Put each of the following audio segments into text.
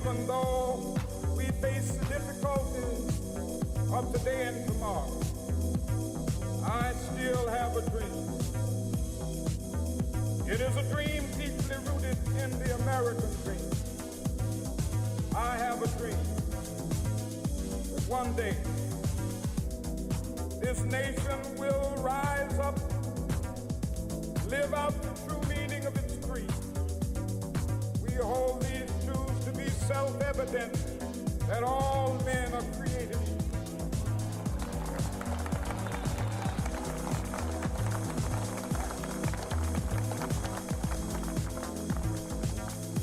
even though we face the difficulties of today and tomorrow, I still have a dream. It is a dream deeply rooted in the American dream. I have a dream that one day this nation will rise up, live out the true meaning of its creed. We hold these truths to be self-evident that all men are created equal.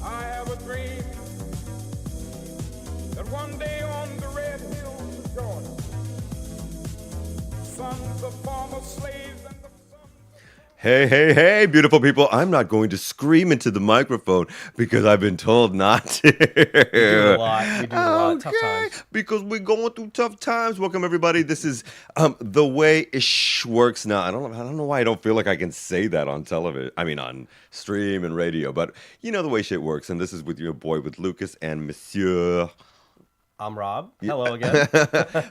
I have a dream that one day on the red hills of Georgia, sons of former slaves and the Hey, hey, hey, beautiful people. I'm not going to scream into the microphone because I've been told not to. We do it a lot. We do it a lot. Tough times. Because we're going through tough times. Welcome, everybody. This is the way ish works now. I don't know why I don't feel like I can say that on television. I mean, on stream and radio. But you know the way shit works. And this is with your boy, with Lucas and Monsieur. I'm Rob. Hello again.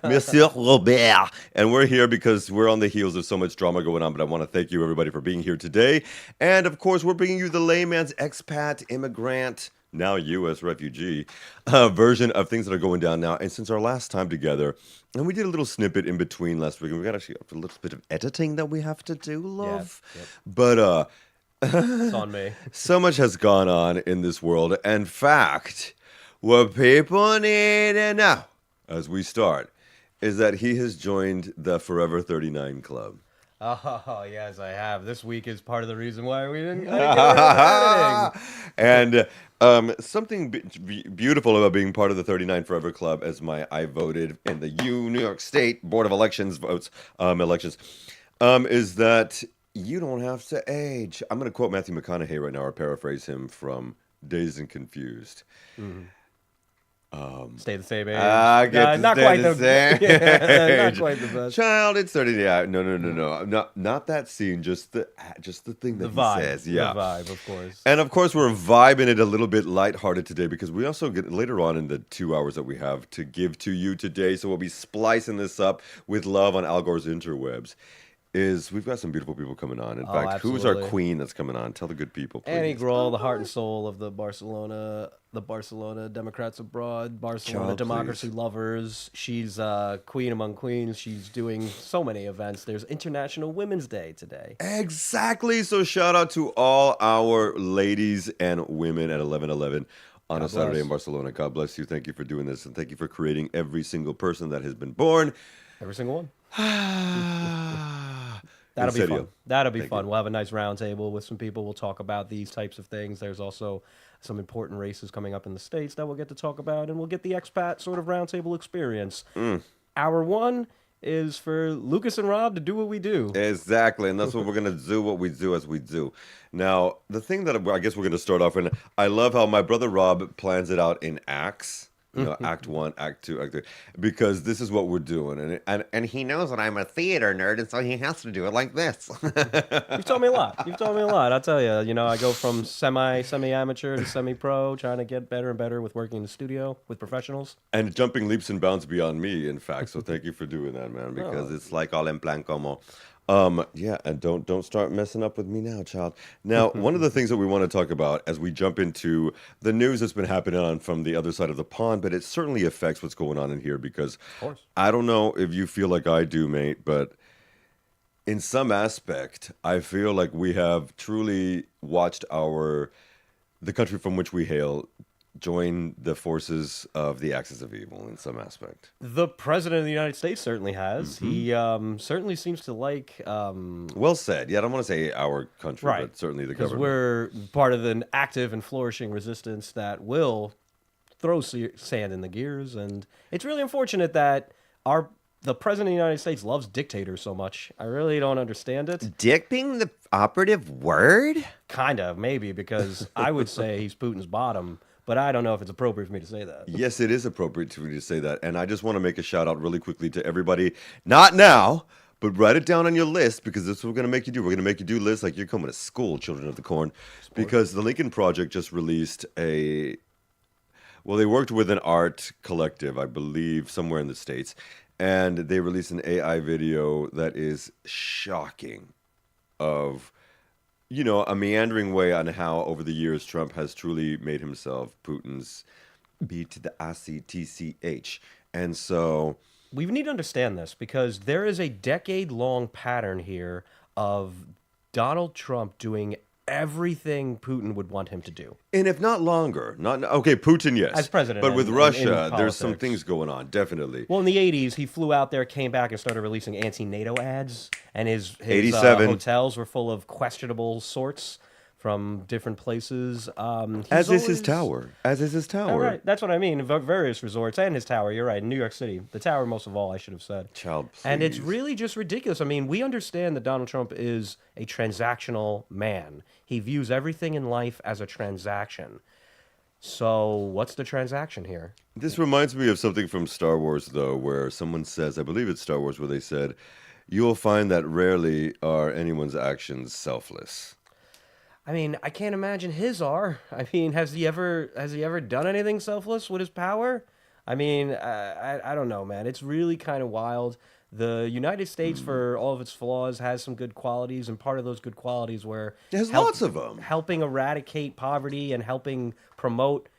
Monsieur Robert. And we're here because we're on the heels of so much drama going on. But I want to thank you, everybody, for being here today. And, of course, we're bringing you the layman's expat, immigrant, now U.S. refugee version of things that are going down now. And since our last time together, and we did a little snippet in between last week, and we got actually a little bit of editing that we have to do, love. Yep. But It's on me. so much has gone on in this world. In fact, what people need to know as we start is that he has joined the Forever 39 Club. Oh, yes, I have. This week is part of the reason why we didn't get rid of editing. And something beautiful about being part of the 39 Forever Club, as I voted in the New York State Board of Elections is that you don't have to age. I'm going to quote Matthew McConaughey right now, or paraphrase him from Dazed and Confused. Mm-hmm. Stay the same age. Not quite the same. Not quite the best. Child, it's 30. Yeah, no. Not that scene. Just the thing that The vibe. he says. Yeah, The vibe, of course. And of course, we're vibing it a little bit lighthearted today because we also get later on in the 2 hours that we have to give to you today. So we'll be splicing this up with love on Al Gore's interwebs. We've got some beautiful people coming on. In fact, absolutely. Who's our queen that's coming on? Tell the good people, please. Annie Grohl, the heart and soul of the Barcelona Democrats Abroad, Barcelona Child, Democracy please. Lovers. She's queen among queens. She's doing so many events. There's International Women's Day today. Exactly. So shout out to all our ladies and women at 11:11 on a Saturday in Barcelona. God bless you. Thank you for doing this, and thank you for creating every single person that has been born. Every single one. That'll That'll be fun. That'll be fun. We'll have a nice round table with some people. We'll talk about these types of things. There's also some important races coming up in the States that we'll get to talk about, and we'll get the expat sort of roundtable experience. Hour one is for Lucas and Rob to do what we do. Exactly, and that's what we're going to do, what we do as we do. Now, the thing that I guess we're going to start off in, I love how my brother Rob plans it out in acts. Act 1, Act 2, Act 3, because this is what we're doing, and he knows that I'm a theater nerd, and so he has to do it like this. You've told me a lot. I'll tell you. I go from semi-amateur to semi-pro, trying to get better and better with working in the studio with professionals. And jumping leaps and bounds beyond me, in fact. So thank you for doing that, man, because it's like all en plan como. Yeah, and don't start messing up with me now, child. Now, one of the things that we want to talk about as we jump into the news that's been happening on from the other side of the pond, but it certainly affects what's going on in here because I don't know if you feel like I do, mate, but in some aspect, I feel like we have truly watched the country from which we hail join the forces of the axis of evil in some aspect. The president of the United States certainly has. He certainly seems to like... well said. Yeah, I don't want to say our country, but certainly the government. Because we're part of an active and flourishing resistance that will throw sand in the gears. And it's really unfortunate that the president of the United States loves dictators so much. I really don't understand it. Dick being the operative word? Kind of, maybe, because I would say he's Putin's bottom. But I don't know if it's appropriate for me to say that. Yes, it is appropriate for me to say that. And I just want to make a shout out really quickly to everybody. Not now, but write it down on your list because this is what we're going to make you do. We're going to make you do lists like you're coming to school, Children of the Corn. Because the Lincoln Project just released Well, they worked with an art collective, I believe, somewhere in the States, and they released an AI video that is shocking of, a meandering way on how over the years Trump has truly made himself Putin's B to the ICTCH. And so We need to understand this because there is a decade-long pattern here of Donald Trump doing everything Putin would want him to do. And if not longer, not okay, Putin, yes, As president but with and Russia, in there's some politics. things going on, definitely. Well, in the 80s, he flew out there, came back, and started releasing anti-NATO ads, and his 87. hotels were full of questionable sorts from different places. As is his tower. As is his tower. Oh, right, that's what I mean. Various resorts and his tower. You're right. In New York City, the tower most of all, I should have said. Child, please. And it's really just ridiculous. I mean, we understand that Donald Trump is a transactional man. He views everything in life as a transaction. So what's the transaction here? This reminds me of something from Star Wars, though, where someone says, I believe it's Star Wars, where they said, you will find that rarely are anyone's actions selfless. I mean, I can't imagine his are. I mean, has he ever done anything selfless with his power? I mean, I don't know, man. It's really kind of wild. The United States, for all of its flaws, has some good qualities, and part of those good qualities were There's lots of them. helping eradicate poverty and helping promote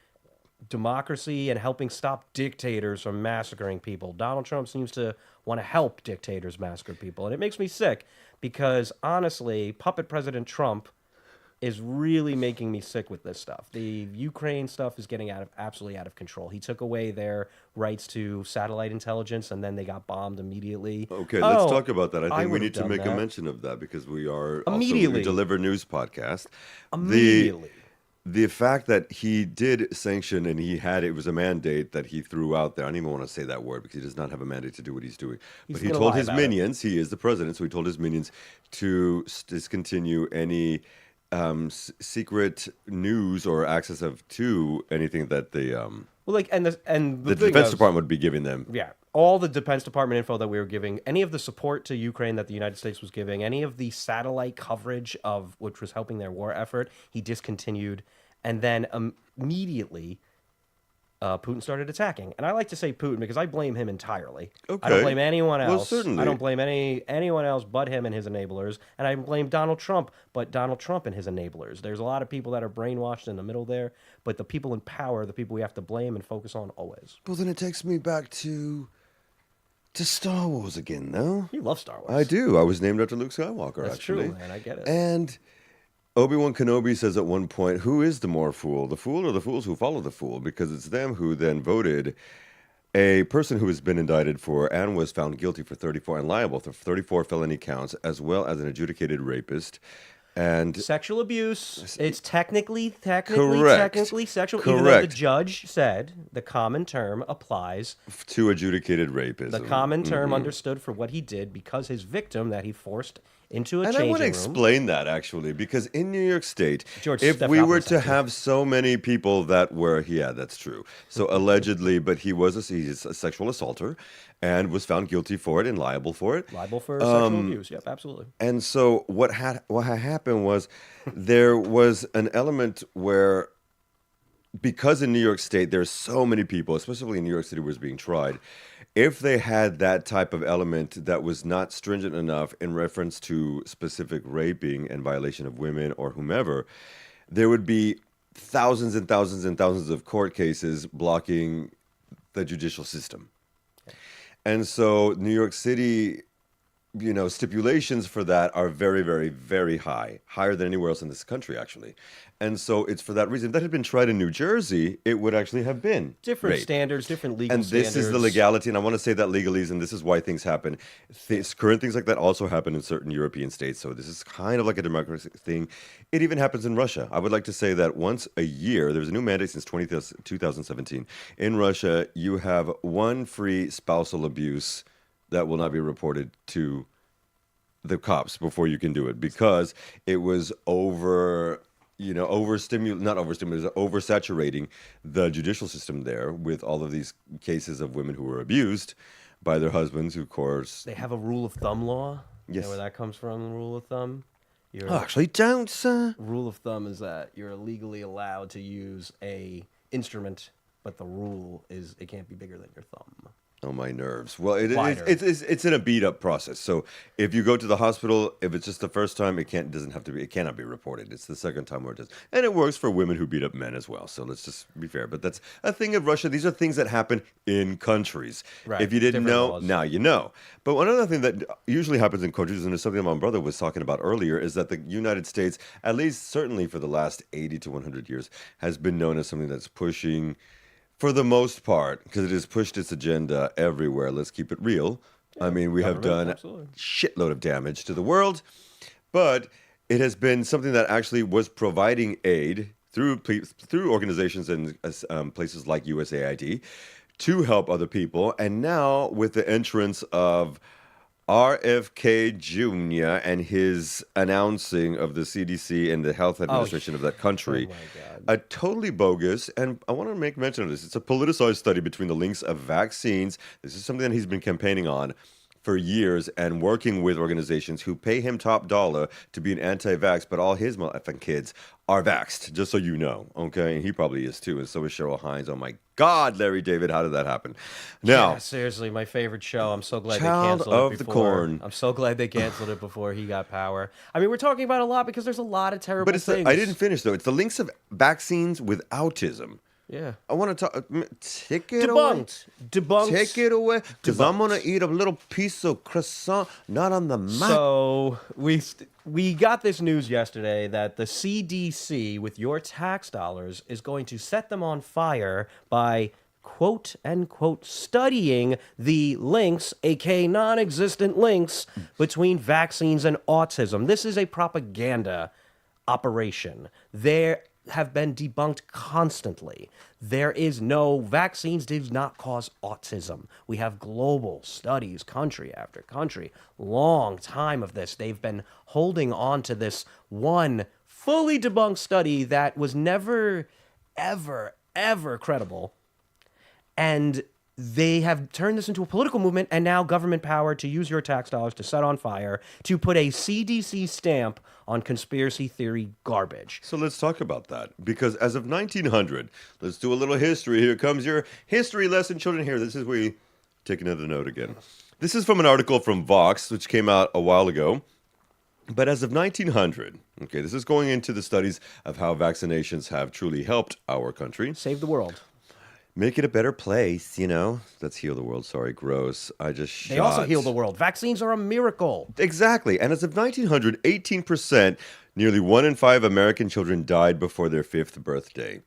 democracy and helping stop dictators from massacring people. Donald Trump seems to want to help dictators massacre people, and it makes me sick because, honestly, puppet President Trump is really making me sick with this stuff. The Ukraine stuff is getting absolutely out of control. He took away their rights to satellite intelligence, and then they got bombed immediately. Okay, let's talk about that. I think we would've need to done make a that. mention of that because we are Immediately. we deliver news podcast. Immediately. The fact that he did sanction and it was a mandate that he threw out there. I don't even want to say that word because he does not have a mandate to do what he's doing. But he gonna told lie his about it. minions, he is the president, so he told his minions to discontinue any secret news or access to anything that the the Defense Department would be giving them. Yeah, all the Defense Department info that we were giving, any of the support to Ukraine that the United States was giving, any of the satellite coverage of which was helping their war effort, he discontinued, and then immediately Putin started attacking. And I like to say Putin because I blame him entirely. Okay. I don't blame anyone Well, else. certainly. I don't blame anyone else but him and his enablers. And I blame Donald Trump, but Donald Trump and his enablers. There's a lot of people that are brainwashed in the middle there, but the people in power, the people we have to blame and focus on always. Well, then it takes me back to Star Wars again, though. You love Star Wars. I do. I was named after Luke Skywalker, That's actually. true, man. I get it. And Obi-Wan Kenobi says at one point, who is the more fool or the fools who follow the fool? Because it's them who then voted a person who has been indicted for and was found guilty for 34 and liable for 34 felony counts, as well as an adjudicated rapist. And Sexual abuse. It's technically Correct. sexual. Even though the Correct. judge said the common term applies. to adjudicated rapism. The common term understood for what he did because his victim that he forced into a And I changing want to room. explain that, actually, because in New York State, George if we were Stephanopoulos, to actually. have so many people that were, yeah, that's true. So allegedly, but he's a sexual assaulter and was found guilty for it and liable for it. Liable for sexual abuse. Yep, absolutely. And so what had happened was there was an element where, because in New York State there's so many people, especially in New York City, was being tried. If they had that type of element that was not stringent enough in reference to specific raping and violation of women or whomever, there would be thousands and thousands and thousands of court cases blocking the judicial system. And so New York City, stipulations for that are very, very, very high, higher than anywhere else in this country, actually. And so it's for that reason. If that had been tried in New Jersey, it would actually have been Different rape. standards, different legal And standards. this is the legality, and I want to say that legalese, and this is why things happen. Current things like that also happen in certain European states, so this is kind of like a democracy thing. It even happens in Russia. I would like to say that once a year, there's a new mandate since 2017. In Russia, you have one free spousal abuse that will not be reported to the cops before you can do it because it was oversaturating the judicial system there with all of these cases of women who were abused by their husbands, who, of course... They have a rule of thumb law. Yes. You know where that comes from, the rule of thumb? Actually, don't, sir. Rule of thumb is that you're legally allowed to use a instrument but the rule is it can't be bigger than your thumb. Oh, my nerves. Well, Wider. it's in a beat up process. So if you go to the hospital, if it's just the first time, it cannot be reported. It's the second time where it does, and it works for women who beat up men as well. So let's just be fair. But that's a thing of Russia. These are things that happen in countries. Right. If you didn't Different know, laws. now you know. But one other thing that usually happens in countries, and it's something my brother was talking about earlier, is that the United States, at least certainly for the last 80 to 100 years, has been known as something that's pushing. For the most part, because it has pushed its agenda everywhere. Let's keep it real. I mean, we have done absolutely. a shitload of damage to the world, but it has been something that actually was providing aid through organizations and places like USAID to help other people. And now, with the entrance of RFK Jr. and his announcing of the CDC and the health administration of that country, Oh my God. totally bogus. And I want to make mention of this. It's a politicized study between the links of vaccines. This is something that he's been campaigning on for years and working with organizations who pay him top dollar to be an anti-vax, but all his motherfucking kids are vaxxed, just so you know, okay? And he probably is too, and so is Cheryl Hines. Oh my God, Larry David, how did that happen? Now, Yeah, seriously, my favorite show. I'm so glad Child they canceled of it the before. Corn. I'm so glad they canceled it before he got power. I mean, we're talking about a lot because there's a lot of terrible but it's things. I didn't finish though. It's the links of vaccines with autism. Yeah. I want to talk. Take it away. Debunked. Take it away, because I'm Debunked. gonna eat a little piece of croissant, not on the mat. So we got this news yesterday that the CDC, with your tax dollars, is going to set them on fire by quote unquote studying the links, aka non-existent links, between vaccines and autism. This is a propaganda operation. There have been debunked constantly. There is no vaccines do not cause autism. We have global studies, country after country, long time of this. They've been holding on to this one fully debunked study that was never, ever credible. And they have turned this into a political movement and now government power to use your tax dollars to set on fire, to put a CDC stamp on conspiracy theory garbage. So let's talk about that, because as of 1900, let's do a little history. Here comes your history lesson, children. Here, this is where you take another note again. This is from an article from Vox, which came out a while ago. But as of 1900, okay, this is going into the studies of how vaccinations have truly helped our country. Save the world. Make it a better place, you know. Let's heal the world. Sorry, gross. I just shot. They also heal the world. Vaccines are a miracle. Exactly. And as of 1900, 18%, nearly 1 in 5 American children died before their 5th birthday.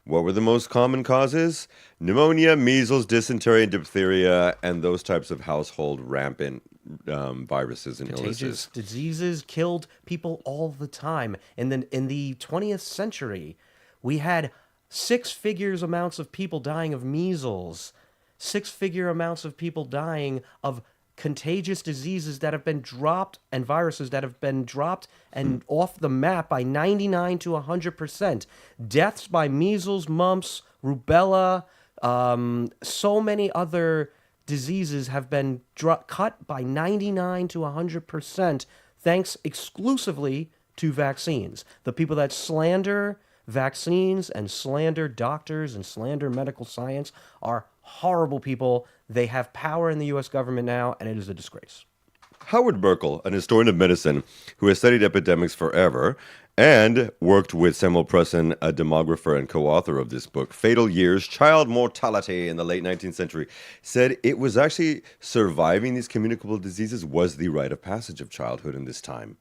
What were the most common causes? Pneumonia, measles, dysentery, and diphtheria, and those types of household rampant viruses and illnesses. Contagious diseases killed people all the time. In the 20th century, we had 6-figure amounts of people dying of measles, 6-figure amounts of people dying of contagious diseases that have been dropped and viruses that have been dropped and off the map by 99 to 100%. Deaths by measles, mumps, rubella, so many other diseases have been cut by 99 to 100% thanks exclusively to vaccines. The people that slander vaccines and slander doctors and slander medical science are horrible people. They have power in the U.S. government now, and it is a disgrace. Howard Merkel, an historian of medicine who has studied epidemics forever and worked with Samuel Preston, a demographer and co-author of this book, Fatal Years, Child Mortality in the Late 19th Century, said it was actually surviving these communicable diseases was the rite of passage of childhood in this time.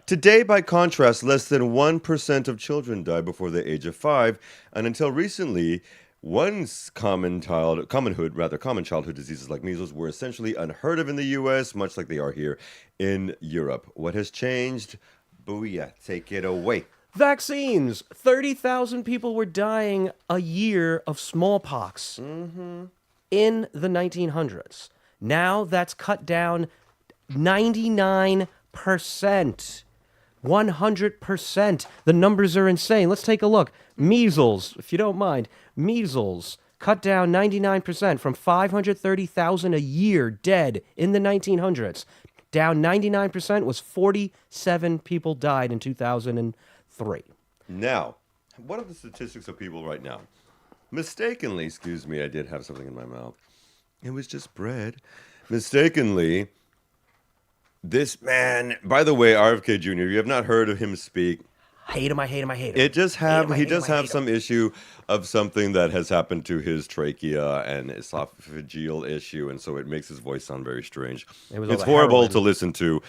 Today, by contrast, less than 1% of children die before the age of 5, and until recently, common childhood diseases like measles were essentially unheard of in the U.S., much like they are here in Europe. What has changed? Booyah, take it away. Vaccines. 30,000 people were dying a year of smallpox in the 1900s. Now that's cut down 99%. 100%. The numbers are insane. Let's take a look. Measles, if you don't mind. Measles cut down 99% from 530,000 a year dead in the 1900s. Down 99% was 47 people died in 2003. Now, what are the statistics of people right now? mistakenly, excuse me, I did have something in my mouth. It was just bread. Mistakenly, this man, by the way, RFK Jr., you have not heard of him speak. I hate him. He does have some issue of something that has happened to his trachea and esophageal issue, and so it makes his voice sound very strange. It's horrible to listen to.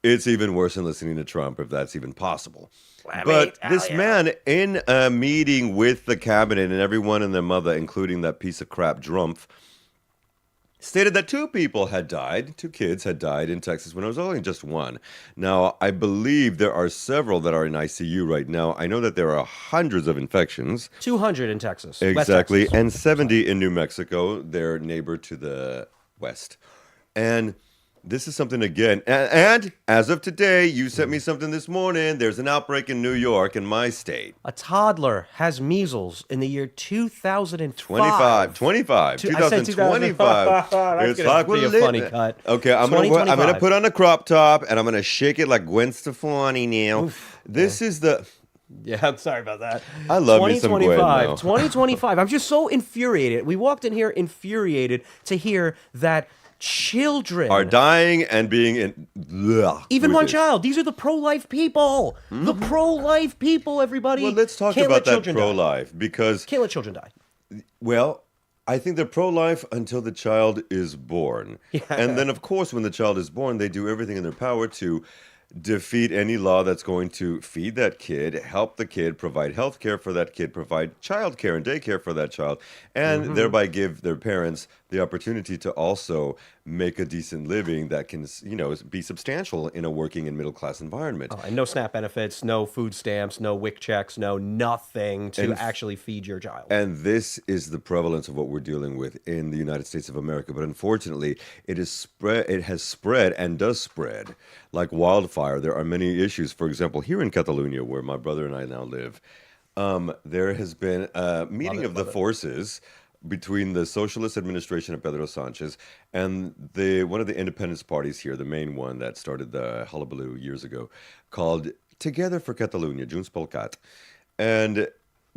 It's even worse than listening to Trump, if that's even possible. But this man, in a meeting with the cabinet and everyone and their mother, including that piece of crap Drumpf, stated that two kids had died in Texas when it was only just one. Now, I believe there are several that are in ICU right now. I know that there are hundreds of infections. 200 in Texas. Exactly, West Texas. and 70 in New Mexico, their neighbor to the west. And this is something, again, and as of today, you sent me something this morning. There's an outbreak in New York, in my state. A toddler has measles in the year 2025. 2025. It's going to be a funny cut. Okay, I'm going to put on a crop top, and I'm going to shake it like Gwen Stefani now. Oof, this is the... Yeah, I'm sorry about that. I love me some Gwen now. 2025. I'm just so infuriated. We walked in here infuriated to hear that children are dying and being even one child. These are the pro-life people. Mm-hmm. The pro-life people, everybody. Well, let's talk about that pro-life because can't let children die. Well, I think they're pro-life until the child is born. Yeah. And then, of course, when the child is born, they do everything in their power to defeat any law that's going to feed that kid, help the kid, provide health care for that kid, provide child care and daycare for that child, and thereby give their parents the opportunity to also make a decent living that can, be substantial in a working and middle-class environment. And no SNAP benefits, no food stamps, no WIC checks, no nothing to actually feed your child. And this is the prevalence of what we're dealing with in the United States of America. But unfortunately, it has spread and does spread like wildfire. There are many issues. For example, here in Catalonia, where my brother and I now live, there has been a meeting of the forces between the socialist administration of Pedro Sanchez and one of the independence parties here, the main one that started the hullabaloo years ago, called Together for Catalonia, Junts pel Cat. And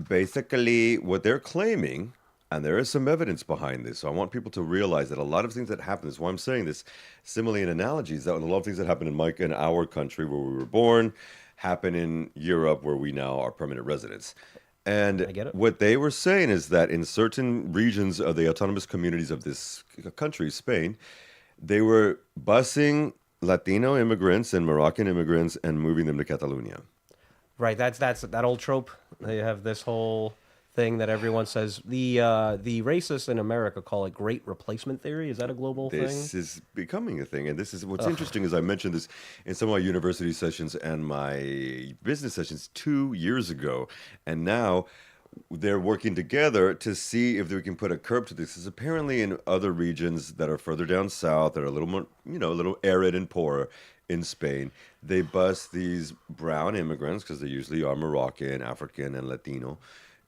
basically what they're claiming, and there is some evidence behind this, so I want people to realize that a lot of things that happen, is why I'm saying this simile and analogies, that a lot of things that happen in our country where we were born happen in Europe where we now are permanent residents. And what they were saying is that in certain regions of the autonomous communities of this country, Spain, they were busing Latino immigrants and Moroccan immigrants and moving them to Catalonia. Right, that's that old trope. They have this whole thing that everyone says. The racists in America call it great replacement theory. Is that a global thing? This is becoming a thing. And this is what's interesting is I mentioned this in some of my university sessions and my business sessions 2 years ago. And now they're working together to see if they can put a curb to this. Because apparently in other regions that are further down south, that are a little more, a little arid and poorer in Spain, they bus these brown immigrants, because they usually are Moroccan, African, and Latino,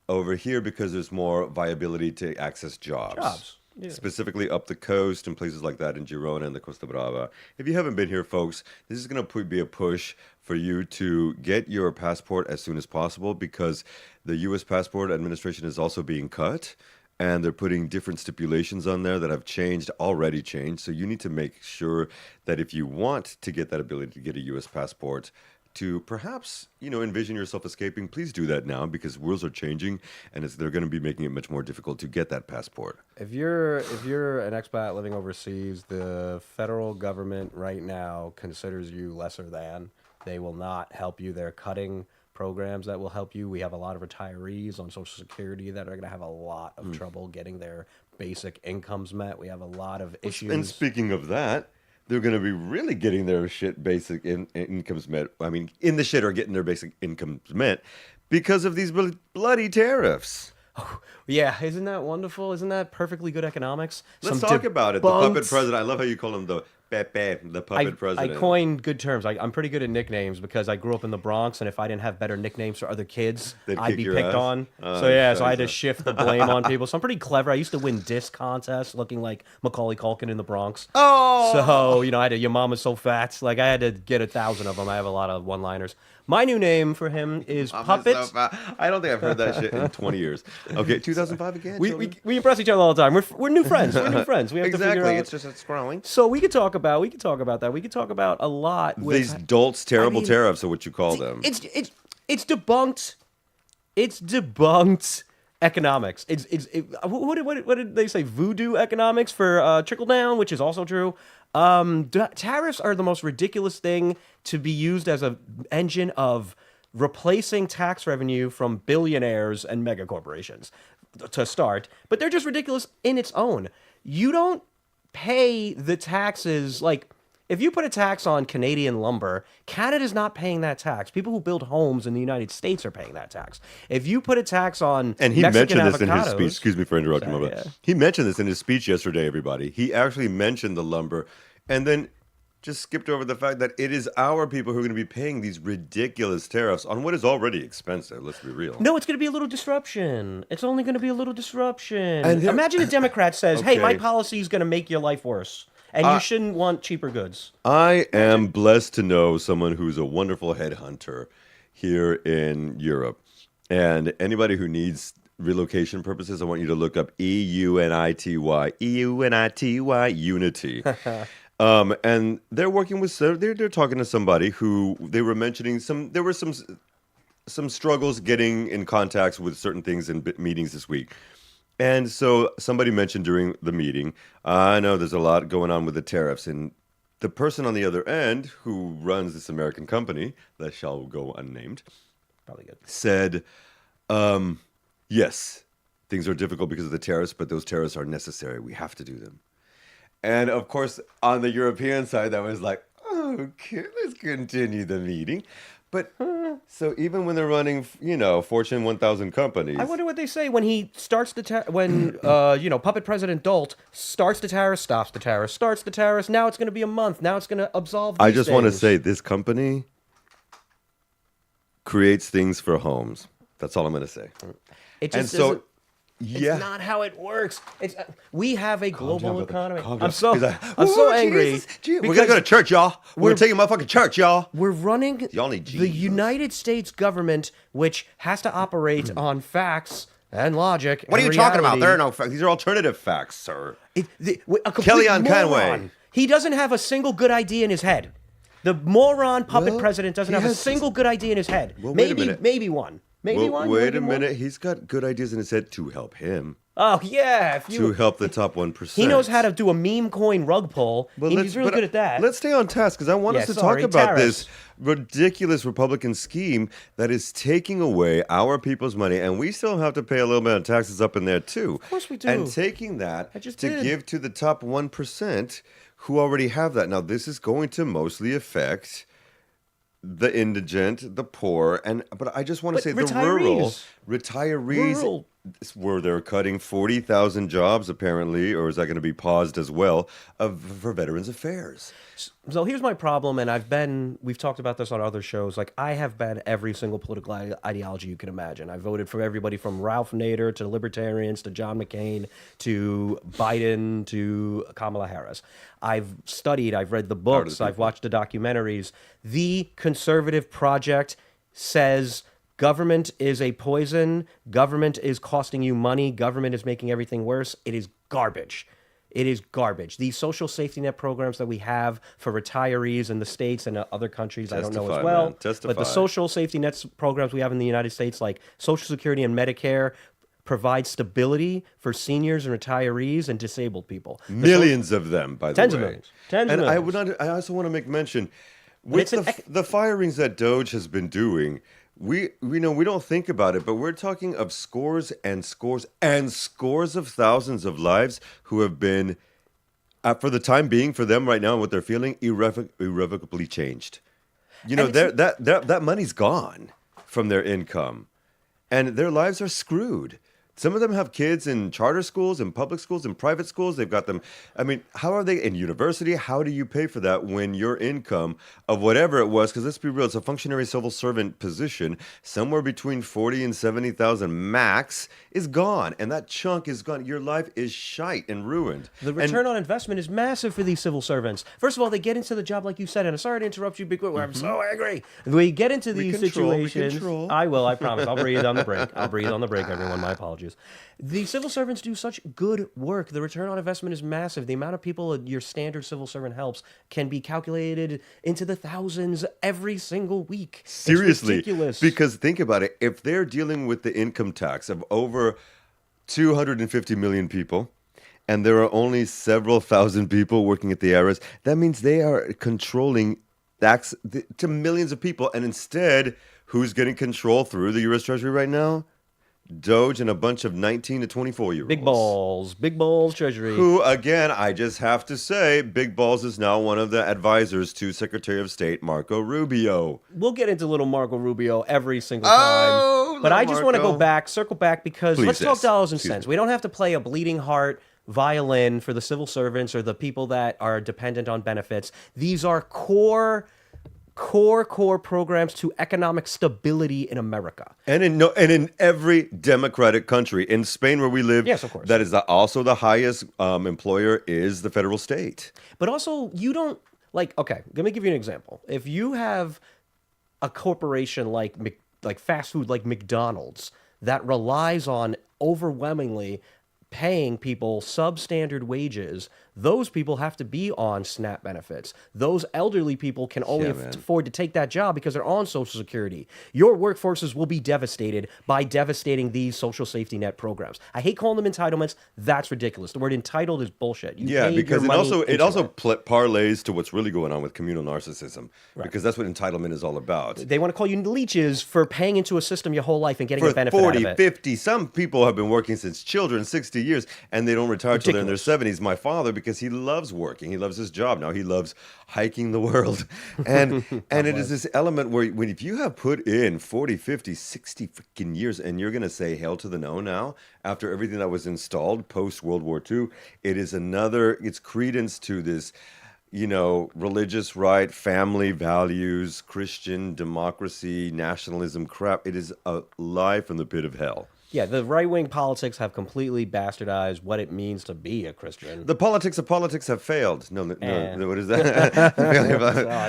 over here because there's more viability to access jobs. Yeah. Specifically up the coast and places like that in Girona and the Costa Brava. If you haven't been here, folks, this is going to be a push for you to get your passport as soon as possible, because the U.S. Passport Administration is also being cut, and they're putting different stipulations on there that have already changed. So you need to make sure that if you want to get that ability to get a U.S. passport, to perhaps, envision yourself escaping, please do that now, because rules are changing and they're going to be making it much more difficult to get that passport. If you're an expat living overseas, the federal government right now considers you lesser than. They will not help you. They're cutting programs that will help you. We have a lot of retirees on Social Security that are going to have a lot of trouble getting their basic incomes met. We have a lot of issues. And speaking of that, they're going to be really getting their basic incomes met. I mean, in the shit or getting their basic incomes met because of these bloody tariffs. Oh, yeah, isn't that wonderful? Isn't that perfectly good economics? Let's talk about it. The puppet president. I love how you call him the puppet president. I coined good terms. I'm pretty good at nicknames because I grew up in the Bronx, and if I didn't have better nicknames for other kids, I'd be picked on. So I had to shift the blame on people. So I'm pretty clever. I used to win disc contests looking like Macaulay Culkin in the Bronx. Oh! So, I had your mom is so fat. Like, I had to get 1,000 of them. I have a lot of one-liners. My new name for him is Puppet. I don't think I've heard that shit in 20 years. Okay, 2005 again. We impress each other all the time. We're new friends. We're new friends. We have to figure out. It's just it's growing. So we could talk about that. We could talk about a lot. These dolts, terrible tariffs are what you call them. It's debunked. It's debunked economics. What did they say? Voodoo economics for trickle down, which is also true. Tariffs are the most ridiculous thing to be used as an engine of replacing tax revenue from billionaires and mega corporations to start, but they're just ridiculous in its own. You don't pay the taxes like if you put a tax on Canadian lumber, Canada's not paying that tax. People who build homes in the United States are paying that tax. If you put a tax on and he Mexican mentioned this in his avocados- speech. Excuse me for interrupting, Sorry, Mama. yeah. He mentioned this in his speech yesterday, everybody. He actually mentioned the lumber and then just skipped over the fact that it is our people who are going to be paying these ridiculous tariffs on what is already expensive. Let's be real. No, it's going to be a little disruption. It's only going to be a little disruption. And Imagine a Democrat says, Okay. hey, my policy is going to make your life worse, and you shouldn't want cheaper goods. I am blessed to know someone who's a wonderful headhunter here in Europe. And anybody who needs relocation purposes, I want you to look up EUNITY, Unity. And they're working with, they're talking to somebody who they were mentioning there were some struggles getting in contacts with certain things in meetings this week. And so somebody mentioned during the meeting, I know there's a lot going on with the tariffs, and the person on the other end who runs this American company that shall go unnamed Probably good. said, yes, things are difficult because of the tariffs, but those tariffs are necessary. We have to do them. And of course, on the European side, that was like, okay, let's continue the meeting. But so even when they're running, Fortune 1000 companies, I wonder what they say when he starts when puppet President Dolt starts the tariffs, stops the tariffs, starts the tariffs. Now it's going to be a month. Now it's going to absolve. I these just want to things. say this company creates things for homes. That's all I'm going to say. It And just so, isn't- yeah. It's not how it works. we have a global down, brother. economy. Calm I'm down. so He's like, I'm so "Ooh, angry. Jesus. We're because going to go to church, y'all. We're taking motherfucking church, y'all. We're running Y'all need the Jesus. United States government, which has to operate on facts and logic. What are you and talking about? reality. There are no facts. These are alternative facts, sir. A complete Kellyanne Conway. moron. He doesn't have a single good idea in his head. The moron puppet Well, president doesn't he have a has- single good idea in his head. Well, wait a minute. Maybe one. Maybe Well, one. wait maybe a one. minute. He's got good ideas in his head to help him. Oh yeah, if To you. help the top 1%. He knows how to do a meme coin rug pull. He's really but good at that. Let's stay on task because I want us to sorry, talk about tariffs. this ridiculous Republican scheme that is taking away our people's money, and we still have to pay a little bit of taxes up in there too. Of course we do. And taking that I just to did. give to the top 1% who already have that. Now, this is going to mostly affect the indigent, the poor, but I just want to say the rural retirees. Rural. Where they're cutting 40,000 jobs apparently, or is that going to be paused as well for Veterans Affairs? So here's my problem, and we've talked about this on other shows. Like, I have been every single political ideology you can imagine. I voted for everybody from Ralph Nader to Libertarians to John McCain to Biden to Kamala Harris. I've studied, I've read the books, I've watched the documentaries. The conservative project says government is a poison, government is costing you money, government is making everything worse. It is garbage. It is garbage. These social safety net programs that we have for retirees in the States and other countries, I don't know Testify, as well. man. Testify. But the social safety nets programs we have in the United States, like Social Security and Medicare, provide stability for seniors and retirees and disabled people. Millions of them, by the Tens way. of millions. Tens of and millions. I also want to make mention with it's the firings that Doge has been doing. We don't think about it, but we're talking of scores and scores and scores of thousands of lives who have been, for the time being, for them right now and what they're feeling, irrevocably changed. That money's gone from their income, and their lives are screwed. Some of them have kids in charter schools, in public schools, in private schools. They've got them. I mean, how are they in university? How do you pay for that when your income of whatever it was? Because let's be real, it's a functionary civil servant position. Somewhere between 40 and 70,000 max is gone, and that chunk is gone. Your life is shite and ruined. The return on investment is massive for these civil servants. First of all, they get into the job like you said, and I'm sorry to interrupt you, Big Quick, I'm so angry. We get into these situations. I will, I promise. I'll breathe on the break. I'll breathe on the break, everyone. My apologies. The civil servants do such good work. The return on investment is massive. The amount of people your standard civil servant helps can be calculated into the thousands every single week. Seriously. It's ridiculous. Because think about it. If they're dealing with the income tax of over 250 million people, and there are only several thousand people working at the IRS, that means they are controlling tax to millions of people. And instead, who's getting control through the U.S. Treasury right now? Doge and a bunch of 19 to 24-year-olds. Big balls, Treasury. Who, again, I just have to say, Big Balls is now one of the advisors to Secretary of State Marco Rubio. We'll get into little Marco Rubio every single time. But I just want to circle back, because let's talk dollars and cents. We don't have to play a bleeding heart violin for the civil servants or the people that are dependent on benefits. These are core programs to economic stability in America. And in every democratic country. In Spain, where we live, yes, of course, that is also the highest employer is the federal state. But also, you don't, okay, let me give you an example. If you have a corporation like fast food like McDonald's that relies on overwhelmingly paying people substandard wages, those people have to be on SNAP benefits. Those elderly people can only afford to take that job because they're on Social Security. Your workforces will be devastated by devastating these social safety net programs. I hate calling them entitlements. That's ridiculous. The word entitled is bullshit. Because it also parlays to what's really going on with communal narcissism, because that's what entitlement is all about. They want to call you leeches for paying into a system your whole life and getting a benefit 40, out of it. 50, some people have been working since children, 60 years, and they don't retire till they're in their 70s. My father, because he loves working, he loves his job. Now he loves hiking the world. And it is this element where if you have put in 40, 50, 60 freaking years, and you're going to say hell to the no now, after everything that was installed post-World War II, it's credence to this, religious right, family values, Christian democracy, nationalism crap. It is a lie from the pit of hell. Yeah, the right-wing politics have completely bastardized what it means to be a Christian. The politics of politics have failed. No, what is that?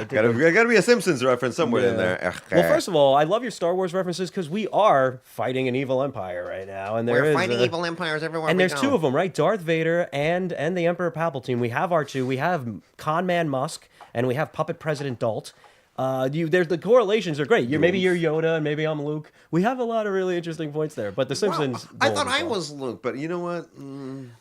Gotta be a Simpsons reference somewhere in there. Well, first of all, I love your Star Wars references because we are fighting an evil empire right now, and we're fighting evil empires everywhere. And there's two of them, right? Darth Vader and the Emperor Palpatine. We have our two. We have Con Man Musk, and we have Puppet President Dalt. There's the correlations are great. Maybe you're Yoda and maybe I'm Luke. We have a lot of really interesting points there. But The Simpsons. I thought I was Luke, but you know what?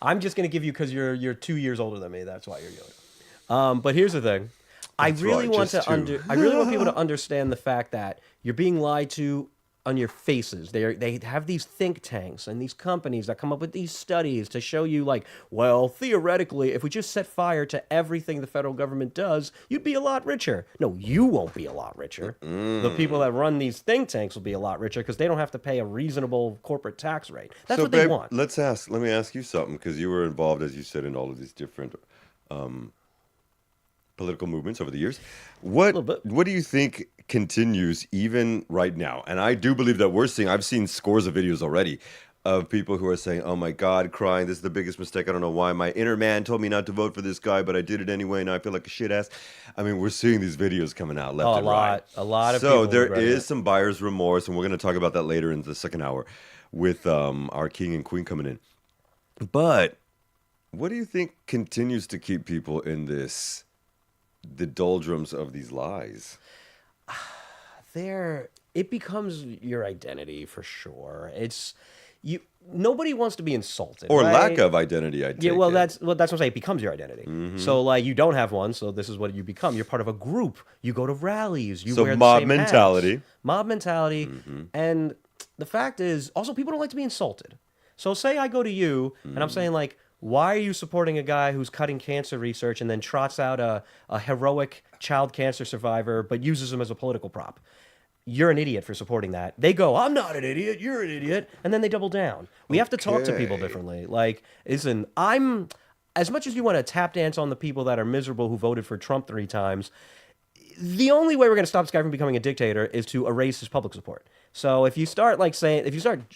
I'm just gonna give you because you're 2 years older than me. That's why you're Yoda. But here's the thing. I really want people to understand the fact that you're being lied to on your faces. They have these think tanks and these companies that come up with these studies to show you theoretically, if we just set fire to everything the federal government does, you'd be a lot richer. No, you won't be a lot richer. The people that run these think tanks will be a lot richer because they don't have to pay a reasonable corporate tax rate. That's what they want. Let me ask you something, because you were involved, as you said, in all of these different political movements over the years. What do you think continues even right now? And I do believe that I've seen scores of videos already of people who are saying, oh my God, crying, this is the biggest mistake. I don't know why. My inner man told me not to vote for this guy, but I did it anyway, and I feel like a shit ass. I mean, we're seeing these videos coming out left and right. A lot of people. So there is some buyer's remorse, and we're going to talk about that later in the second hour with our king and queen coming in. But what do you think continues to keep people in the doldrums of these lies? It becomes your identity for sure. Nobody wants to be insulted, or right? lack of identity. That's what I'm saying. It becomes your identity. Mm-hmm. So you don't have one, so this is what you become. You're part of a group. You go to rallies. You wear the mob same mentality. hats. Mob mentality. Mm-hmm. And the fact is, also people don't like to be insulted. So say I go to you and I'm saying why are you supporting a guy who's cutting cancer research and then trots out a heroic child cancer survivor but uses him as a political prop? you're an idiot for supporting that. They go, I'm not an idiot, you're an idiot, and then they double down. We have to talk to people differently. Like, listen, as much as you want to tap dance on the people that are miserable who voted for Trump 3 times, the only way we're going to stop this guy from becoming a dictator is to erase his public support. So if you start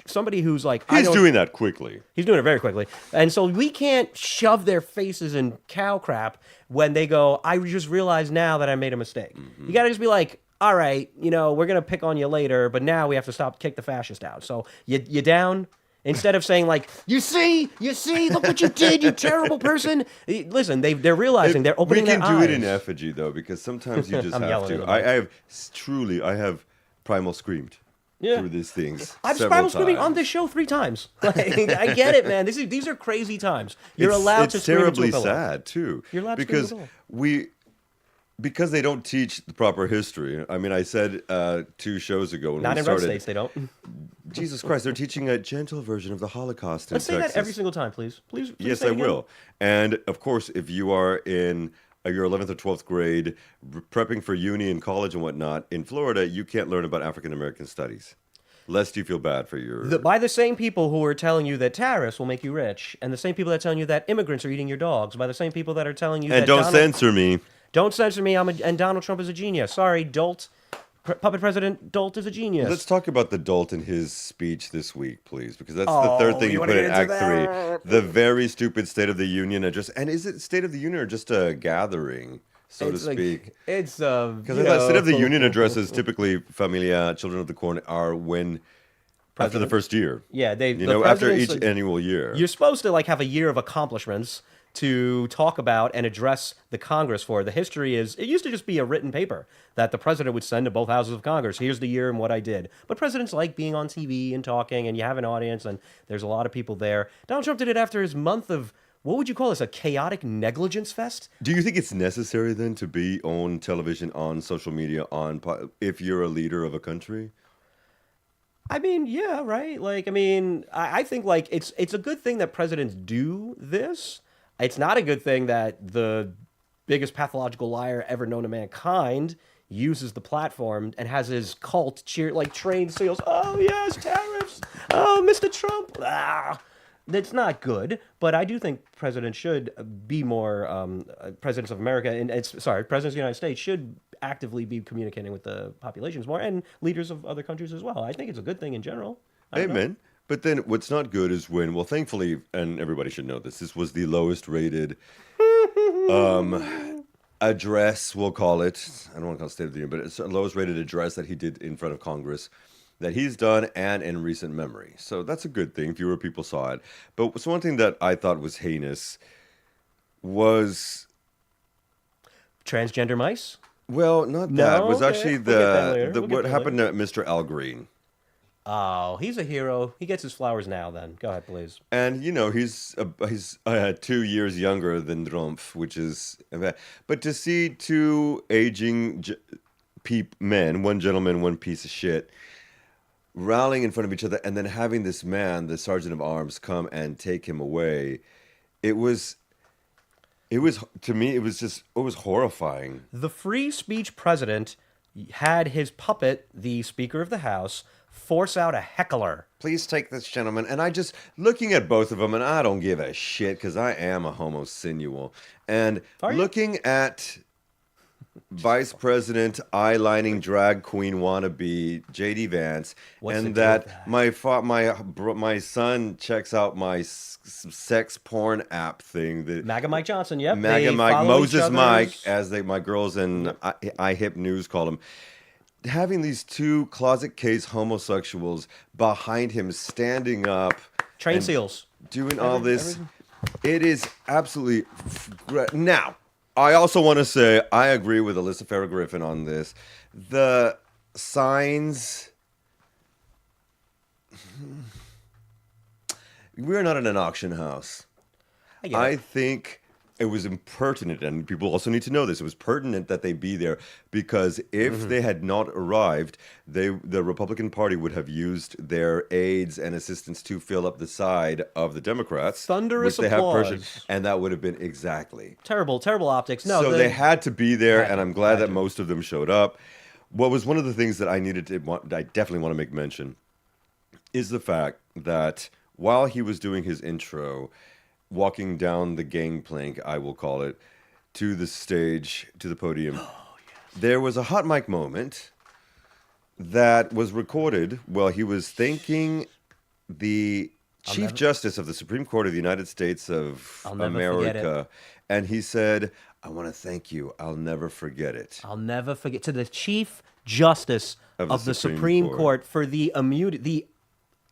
somebody who's like, he's doing that quickly. He's doing it very quickly. And so we can't shove their faces in cow crap when they go, I just realized now that I made a mistake. You got to just be like, all right, we're going to pick on you later, but now we have to kick the fascist out. So you down? Instead of saying like, you see, look what you did, you terrible person. Listen, they're realizing they're opening their eyes. We can do it in effigy though, because sometimes you just have to. I have primal screamed through these things. I've primal screaming on this show 3 times. Like, I get it, man. These are crazy times. You're allowed to scream into a pillow. It's terribly sad too. You're allowed to scream into a pillow. Because they don't teach the proper history. I mean, I said 2 shows ago when Not we started. in red states, they don't. Jesus Christ, they're teaching a gentle version of the Holocaust in Let's say Texas. that every single time, please. Please yes, say I it again. will. And of course, if you are in your 11th or 12th grade, prepping for uni and college and whatnot, in Florida, you can't learn about African American studies. Lest you feel bad for your... By the same people who are telling you that tariffs will make you rich, and the same people that are telling you that immigrants are eating your dogs, by the same people that are telling you and that don't censor me. Don't censor me, and Donald Trump is a genius. Sorry, Dolt, puppet president Dolt is a genius. Let's talk about the Dolt in his speech this week, please, because that's the third thing you put in Act 3. The very stupid State of the Union address. And is it State of the Union or just a gathering, so to speak? It's, because I thought State of the Union addresses, typically, Familia, Children of the Corn, are when... After the first year. Yeah, after each annual year. You're supposed to have a year of accomplishments to talk about and address the Congress for. The history is, it used to just be a written paper that the president would send to both houses of Congress. Here's the year and what I did. But presidents like being on TV and talking, and you have an audience, and there's a lot of people there. Donald Trump did it after his month of, what would you call this, a chaotic negligence fest? Do you think it's necessary then to be on television, on social media, if you're a leader of a country? I mean, yeah, right? I think, it's a good thing that presidents do this. It's not a good thing that the biggest pathological liar ever known to mankind uses the platform and has his cult cheer, trained seals. Oh, yes, tariffs. Oh, Mr. Trump. That's not good, but I do think presidents should be more, presidents of America, presidents of the United States should actively be communicating with the populations more, and leaders of other countries as well. I think it's a good thing in general. Amen. But then what's not good is when, well, thankfully, and everybody should know this was the lowest rated address, we'll call it. I don't want to call it State of the Union, but it's the lowest rated address that he did in front of Congress that he's done and in recent memory. So that's a good thing. Fewer people saw it. But one thing that I thought was heinous was... transgender mice? Well, not that. It was actually what happened to Mr. Al Green. Oh, he's a hero. He gets his flowers now then. Go ahead, please. And, he's 2 years younger than Trump, which is... But to see 2 aging men, one gentleman, one piece of shit, rallying in front of each other, and then having this man, the sergeant of arms, come and take him away, it was to me, it was horrifying. The free speech president had his puppet, the Speaker of the House, force out a heckler. Please take this gentleman. And I just, looking at both of them, and I don't give a shit, because I am a homosexual. And looking at Vice President eyelining drag queen wannabe J.D. Vance, and that my son checks out my sex porn app thing. The MAGA Mike Johnson, yep. MAGA Mike, Moses Mike, as my girls in iHip News call him. Having these 2 closet case homosexuals behind him, standing up, train seals, doing all this, it is absolutely now. I also want to say I agree with Alyssa Farrah Griffin on this. The signs. We're not in an auction house. I think it was impertinent, and people also need to know this. It was pertinent that they be there, because if they had not arrived, the Republican Party would have used their aides and assistants to fill up the side of the Democrats. Thunderous applause. And that would have been exactly. Terrible optics. No, so they had to be there, and I'm glad that most of them showed up. what was one of the things that I definitely want to make mention is the fact that while he was doing his intro, walking down the gangplank, I will call it, to the stage, to the podium, there was a hot mic moment that was recorded while he was thanking the Chief Justice of the Supreme Court of the United States of America. And he said, I want to thank you. I'll never forget it. I'll never forget. To the Chief Justice of the Supreme Court for the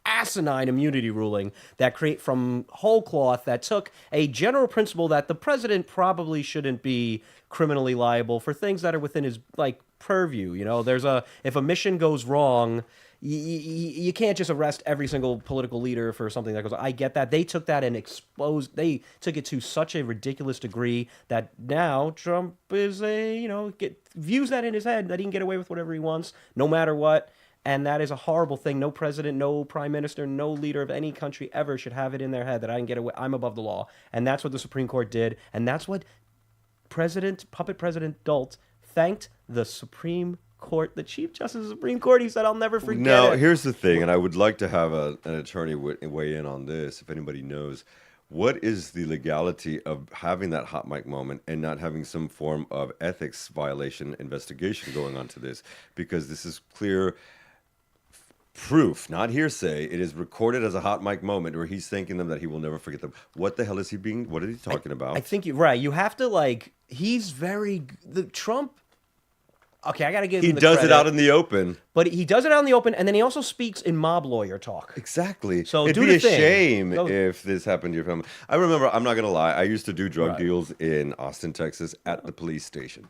asinine immunity ruling that create from whole cloth that took a general principle that the president probably shouldn't be criminally liable for things that are within his purview. If a mission goes wrong, you can't just arrest every single political leader for something that goes on. I get that. They took that and they took it to such a ridiculous degree that now Trump is views that in his head that he can get away with whatever he wants, no matter what. And that is a horrible thing. No president, no prime minister, no leader of any country ever should have it in their head that I can get away. I'm above the law. And that's what the Supreme Court did. And that's what puppet President Dult thanked the Supreme Court, the Chief Justice of the Supreme Court. He said, I'll never forget it. Now, here's the thing, and I would like to have an attorney weigh in on this, if anybody knows. What is the legality of having that hot mic moment and not having some form of ethics violation investigation going on to this? Because this is clear proof, not hearsay. It is recorded as a hot mic moment where he's thanking them that he will never forget them. What the hell is what is he talking about? I think you're right. You have to he's Trump. Okay, I got to give him the credit. He does it out in the open. But he does it out in the open, and then he also speaks in mob lawyer talk. Exactly. So it'd be a shame if this happened to your family. I remember, I'm not going to lie, I used to do drug deals in Austin, Texas at the police station.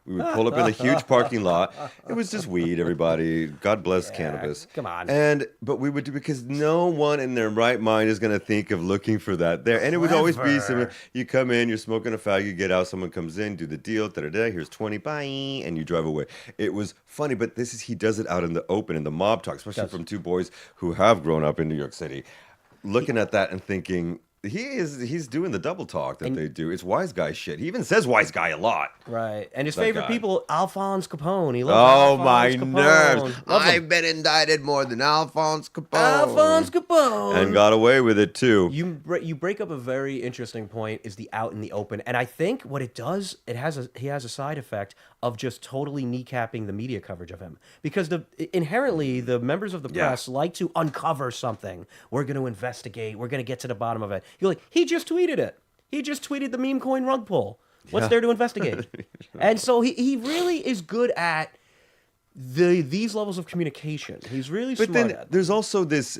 We would pull up in a huge parking lot. It was just weed, everybody. God bless cannabis. Come on. But we would do, because no one in their right mind is going to think of looking for that there. And it would always be similar. You come in, you're smoking a fag, you get out, someone comes in, do the deal, da-da-da, here's 20, bye, and you drive away. It was funny, but he does it out in the open, in the mob talk, especially from two boys who have grown up in New York City. Looking at that and thinking, he's doing the double talk that they do. It's wise guy shit. He even says wise guy a lot. Right. And his favorite people, Alphonse Capone. He loves Alphonse Capone. Nerves. I've been indicted more than Alphonse Capone. Alphonse Capone. And got away with it too. You break up a very interesting point, is the out in the open. And I think what it does, he has a side effect of just totally kneecapping the media coverage of him. Because inherently the members of the press like to uncover something. We're going to investigate. We're going to get to the bottom of it. You're like, he just tweeted it. He just tweeted the meme coin rug pull. What's there to investigate? And so he really is good at these levels of communication. He's really smart at it. There's also this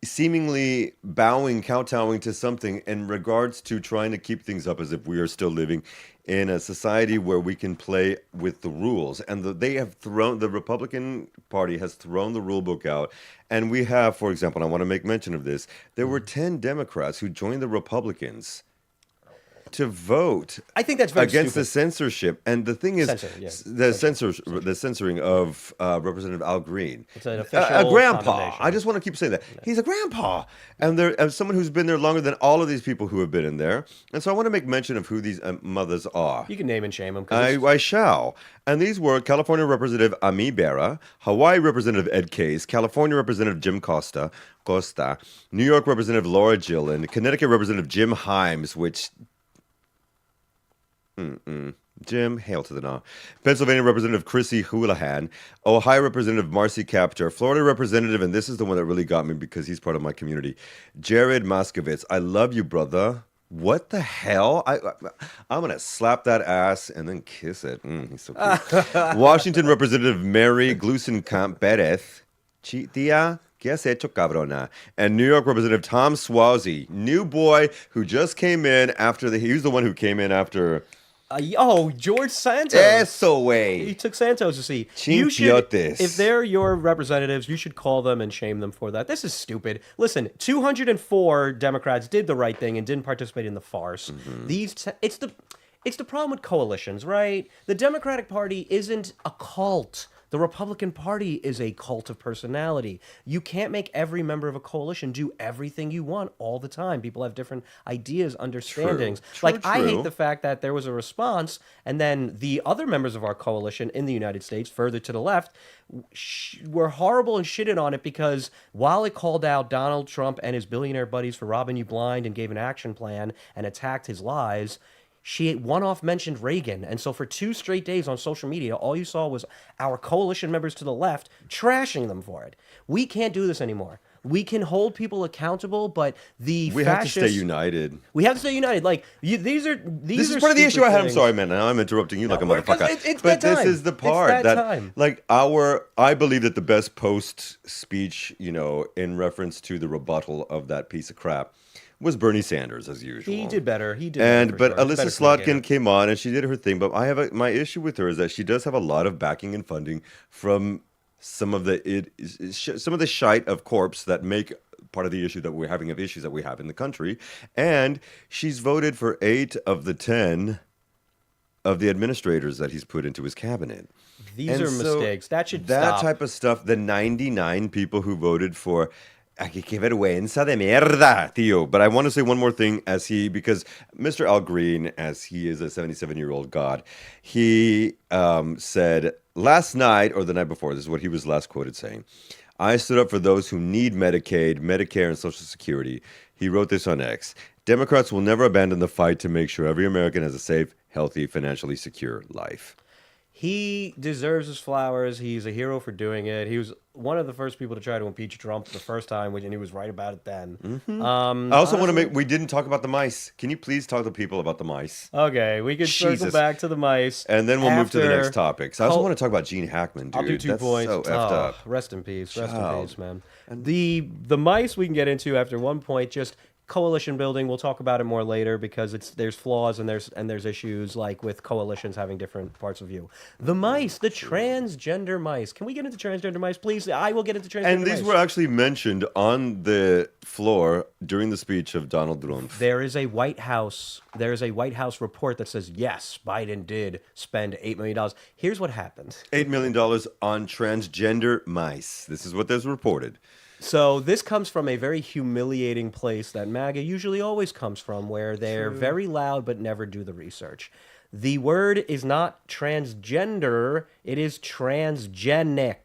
seemingly kowtowing to something in regards to trying to keep things up as if we are still living in a society where we can play with the rules. And the Republican Party has thrown the rule book out. And we have, for example, and I want to make mention of this, there were 10 Democrats who joined the Republicans to vote. I think that's very against stupid. the censorship. And the thing is, the censoring of Representative Al Green. It's an official a grandpa. condemnation. I just want to keep saying that. He's a grandpa. And as someone who's been there longer than all of these people who have been in there. And so I want to make mention of who these mothers are. You can name and shame them. I shall. And these were California Representative Ami Bera, Hawaii Representative Ed Case, California Representative Jim Costa, New York Representative Laura Gillen, Connecticut Representative Jim Himes, which... Jim, hail to the nah. Pennsylvania Representative Chrissy Houlihan, Ohio Representative Marcy Kaptur, Florida Representative, and this is the one that really got me because he's part of my community, Jared Moskowitz. I love you, brother. What the hell? I'm going to slap that ass and then kiss it. He's so cute. Washington Representative Mary Glusenkamp Perez, Tia. ¿Qué has hecho, cabrona? And New York Representative Tom Suozzi, new boy who just came in he was the one who came in after... George Santos. Eso way. He took Santos to see. If they're your representatives, you should call them and shame them for that. This is stupid. Listen, 204 Democrats did the right thing and didn't participate in the farce. It's the problem with coalitions, right? The Democratic Party isn't a cult. The Republican Party is a cult of personality. You can't make every member of a coalition do everything you want all the time. People have different ideas, understandings. I hate the fact that there was a response, and then the other members of our coalition in the United States, further to the left, were horrible and shitted on it because while it called out Donald Trump and his billionaire buddies for robbing you blind and gave an action plan and attacked his lies, she one-off mentioned Reagan. And so for 2 straight days on social media, all you saw was our coalition members to the left trashing them for it. We can't do this anymore. We can hold people accountable, but we have to stay united. We have to stay united. These are this is part of the issue I had. I'm sorry, man. Now I'm interrupting you like a motherfucker. But this is the part I believe that the best post speech, in reference to the rebuttal of that piece of crap, was Bernie Sanders, as usual. He did better. But Alyssa Slotkin came on and she did her thing. But my issue with her is that she does have a lot of backing and funding from some of the shite of corpse that make part of the issue that we're having of issues that we have in the country. And she's voted for 8 of the 10 of the administrators that he's put into his cabinet. These are mistakes. That should stop. That type of stuff, the 99 people who voted for que vergüenza de mierda, tío. But I want to say one more thing because Mr. Al Green, as he is a 77-year-old god, he said last night or the night before, this is what he was last quoted saying, "I stood up for those who need Medicaid, Medicare, and Social Security." He wrote this on X. "Democrats will never abandon the fight to make sure every American has a safe, healthy, financially secure life." He deserves his flowers. He's a hero for doing it. He was one of the first people to try to impeach Trump the first time, and he was right about it then. Mm-hmm. I also want to we didn't talk about the mice. Can you please talk to people about the mice? Okay, we can circle back to the mice. And then we'll move to the next topics. I also want to talk about Gene Hackman, dude. I'll do 2 points. So effed up. Rest in peace. Rest in peace, man. The mice we can get into after one point, just coalition building. We'll talk about it more later because there's flaws and there's issues like with coalitions having different parts of view. The mice, the transgender mice. Can we get into transgender mice, please? I will get into transgender mice. And these were actually mentioned on the floor during the speech of Donald Trump. There is a White House report that says yes, Biden did spend $8 million. Here's what happened. $8 million on transgender mice. This is what there's reported. So this comes from a very humiliating place that MAGA usually always comes from, where they're very loud but never do the research. The word is not transgender, it is transgenic.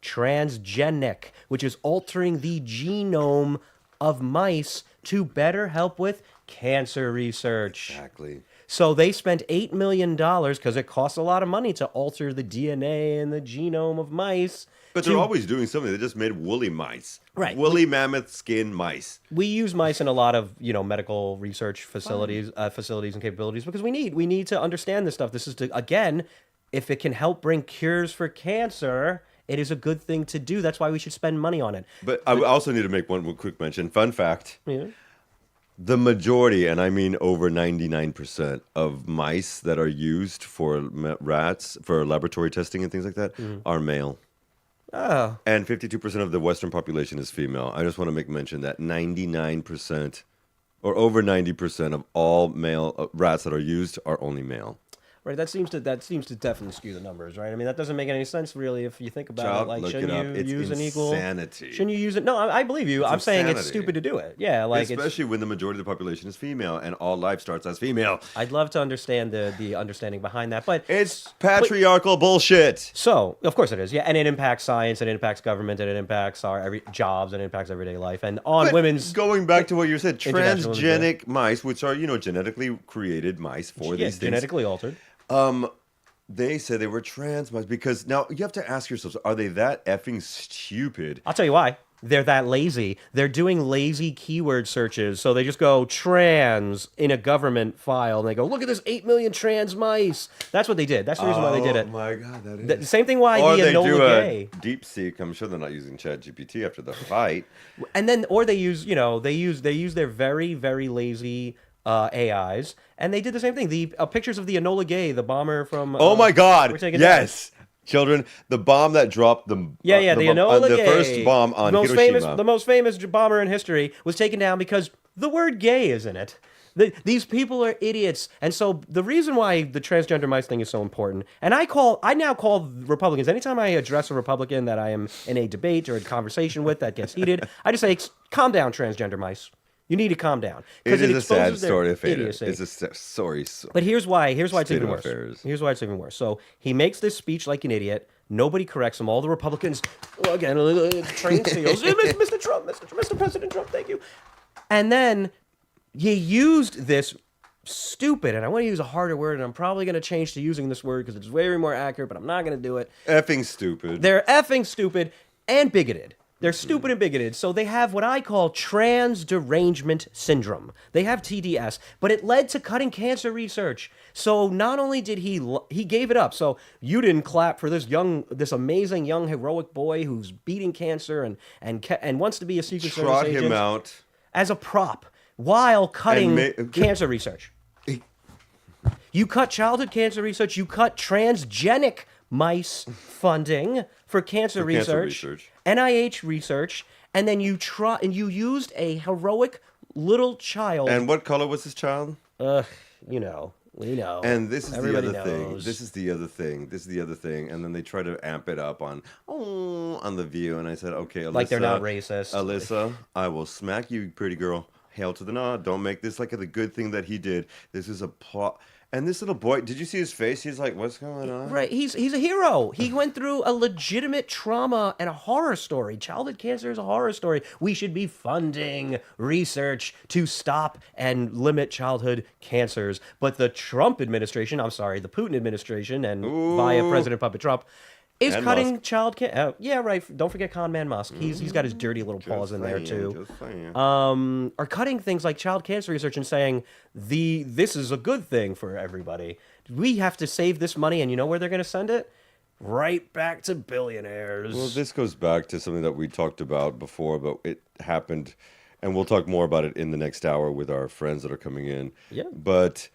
Transgenic, which is altering the genome of mice to better help with cancer research. Exactly. So they spent $8 million because it costs a lot of money to alter the DNA and the genome of mice. But they're always doing something. They just made woolly mice. Right. Woolly mammoth skin mice. We use mice in a lot of, medical research facilities and capabilities because we need to understand this stuff. This is again, if it can help bring cures for cancer, it is a good thing to do. That's why we should spend money on it. But I also need to make one quick mention. Fun fact. Yeah. The majority, and I mean over 99% of mice that are used for rats, for laboratory testing and things like that, are male. Oh. And 52% of the Western population is female. I just want to make mention that 99% or over 90% of all male rats that are used are only male. Right, that seems to definitely skew the numbers, right? I mean, that doesn't make any sense really if you think about it. Like, shouldn't you use an equal? Insanity. Shouldn't you use it? No, I believe you. I'm saying it's stupid to do it. Yeah, like especially when the majority of the population is female and all life starts as female. I'd love to understand the understanding behind that, but it's patriarchal bullshit. So, of course it is, yeah, and it impacts science, and it impacts government, and it impacts our jobs, and it impacts everyday life, and women's. Going back to what you said, transgenic mice, which are genetically created mice for these things, genetically altered. They said they were trans mice because now you have to ask yourselves, are they that effing stupid? I'll tell you why. They're that lazy. They're doing lazy keyword searches. So they just go trans in a government file and they go, look at this 8 million trans mice. That's what they did. That's the reason why they did it. Oh my God, that is. The same thing why or the Enola Gay. Deep Seek. I'm sure they're not using ChatGPT after the fight. And then, or they use their very, very lazy AIs, and they did the same thing. The pictures of the Enola Gay, the bomber from. Oh my God! Yes, children, the bomb that dropped the Enola Gay, the first bomb on Hiroshima. The most famous bomber in history was taken down because the word "gay" is in it. These people are idiots. And so the reason why the transgender mice thing is so important, and I now call Republicans, anytime I address a Republican that I am in a debate or a conversation with that gets heated, I just say, calm down, transgender mice. You need to calm down. It is a sad exposes their story of idiocy. It's a sorry. But here's why it's State even of worse. affairs. Here's why it's even worse. So he makes this speech like an idiot. Nobody corrects him. All the Republicans, again, train seals. Mr. Trump, Mr. President Trump, thank you. And then he used this stupid, and I want to use a harder word, and I'm probably going to change to using this word because it's way more accurate, but I'm not going to do it. Effing stupid. They're effing stupid and bigoted. They're stupid and bigoted, so they have what I call trans derangement syndrome. They have TDS, but it led to cutting cancer research. So not only did he gave it up. So you didn't clap for this amazing young heroic boy who's beating cancer and wants to be a Secret Service Trot agent him out as a prop while cutting cancer research. You cut childhood cancer research. You cut transgenic mice funding for cancer research, NIH research, and then you used a heroic little child. And what color was this child? We know. And this is Everybody the other thing. knows. This is the other thing. And then they try to amp it up on The View. And I said, okay, Alyssa. Like they're not racist. Alyssa, I will smack you, pretty girl. Hail to the nod. Don't make this like the good thing that he did. This is a plot. And this little boy, did you see his face? He's like, what's going on? Right, he's a hero. He went through a legitimate trauma and a horror story. Childhood cancer is a horror story. We should be funding research to stop and limit childhood cancers. But the Trump administration, the Putin administration, and via President Puppet Trump, is And cutting Musk. child cancer. Yeah, right. Don't forget con man Musk. He's got his dirty little paws in there too. Just saying. Are cutting things like child cancer research and saying this is a good thing for everybody. We have to save this money, and you know where they're going to send it? Right back to billionaires. Well, this goes back to something that we talked about before, but it happened, and we'll talk more about it in the next hour with our friends that are coming in. Yeah. But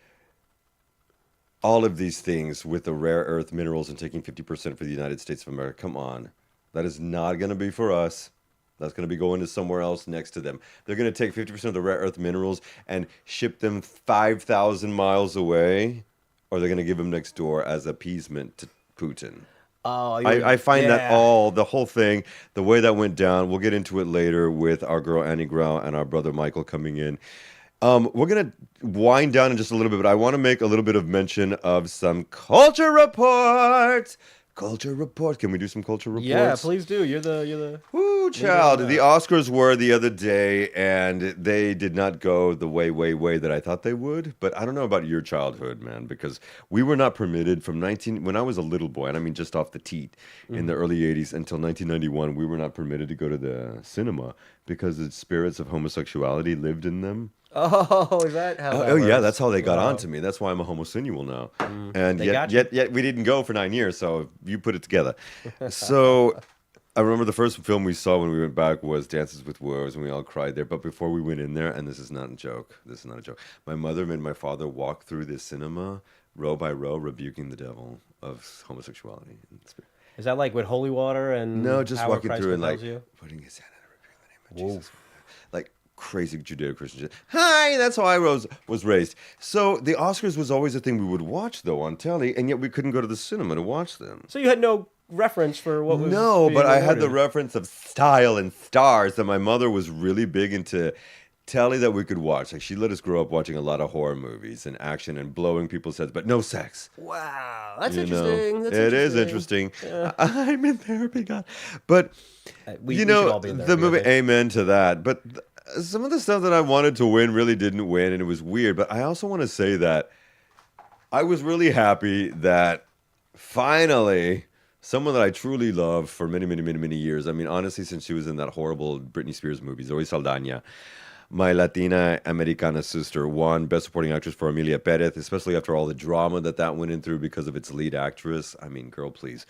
all of these things with the rare earth minerals and taking 50% for the United States of America, come on. That is not going to be for us. That's going to be going to somewhere else next to them. They're going to take 50% of the rare earth minerals and ship them 5,000 miles away, or they're going to give them next door as appeasement to Putin. Oh, I find that the whole thing, the way that went down, we'll get into it later with our girl Annie Grau and our brother Michael coming in. We're going to wind down in just a little bit, but I want to make a little bit of mention of some culture reports. Culture reports. Can we do some culture reports? Yeah, please do. You're the. Woo, child. The Oscars were the other day, and they did not go the way that I thought they would. But I don't know about your childhood, man, because we were not permitted when I was a little boy, and I mean just off the teat, in the early 80s until 1991, we were not permitted to go to the cinema because the spirits of homosexuality lived in them. Oh, is that how? Oh yeah, that's how they got on to me. That's why I'm a homosexual now. And yet we didn't go for 9 years, so you put it together. So I remember the first film we saw when we went back was Dances with Wolves, and we all cried there. But before we went in there, and this is not a joke, my mother made my father walk through this cinema row by row, rebuking the devil of homosexuality. Is that like with holy water and no, just how walking Christ through and like compels you? putting his hand and rebuking the name of Jesus. Like crazy Judeo-Christian shit. Hi, that's how I was raised. So the Oscars was always a thing we would watch, though, on telly, and yet we couldn't go to the cinema to watch them. So you had no reference for what was No, being but I had the awarded. reference of style and stars that my mother was really big into telly that we could watch. Like, she let us grow up watching a lot of horror movies and action and blowing people's heads, but no sex. Wow, that's You know, interesting. it is interesting. Yeah. I'm in therapy, God. But, We you should know, all be in the therapy, I movie, think. amen to that. But some of the stuff that I wanted to win really didn't win, and it was weird. But I also want to say that I was really happy that finally someone that I truly love for many, many, many, many years. I mean, honestly, since she was in that horrible Britney Spears movie, Zoe Saldana, my Latina Americana sister, won Best Supporting Actress for Amelia Perez, especially after all the drama that went in through because of its lead actress. I mean, girl, please.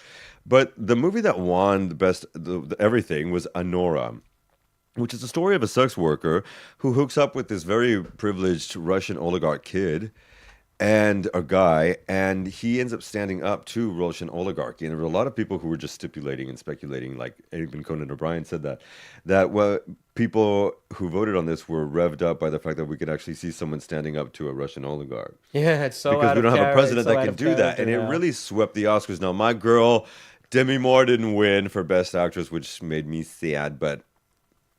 But the movie that won the best everything was Anora, which is the story of a sex worker who hooks up with this very privileged Russian oligarch kid. and a guy, and he ends up standing up to Russian oligarchy. And there were a lot of people who were just stipulating and speculating, like even Conan O'Brien said that people who voted on this were revved up by the fact that we could actually see someone standing up to a Russian oligarch. Yeah, it's so because out we of don't have a character- president it's so that out can of do that, character and it now. really swept the Oscars. Now, my girl Demi Moore didn't win for Best Actress, which made me sad, but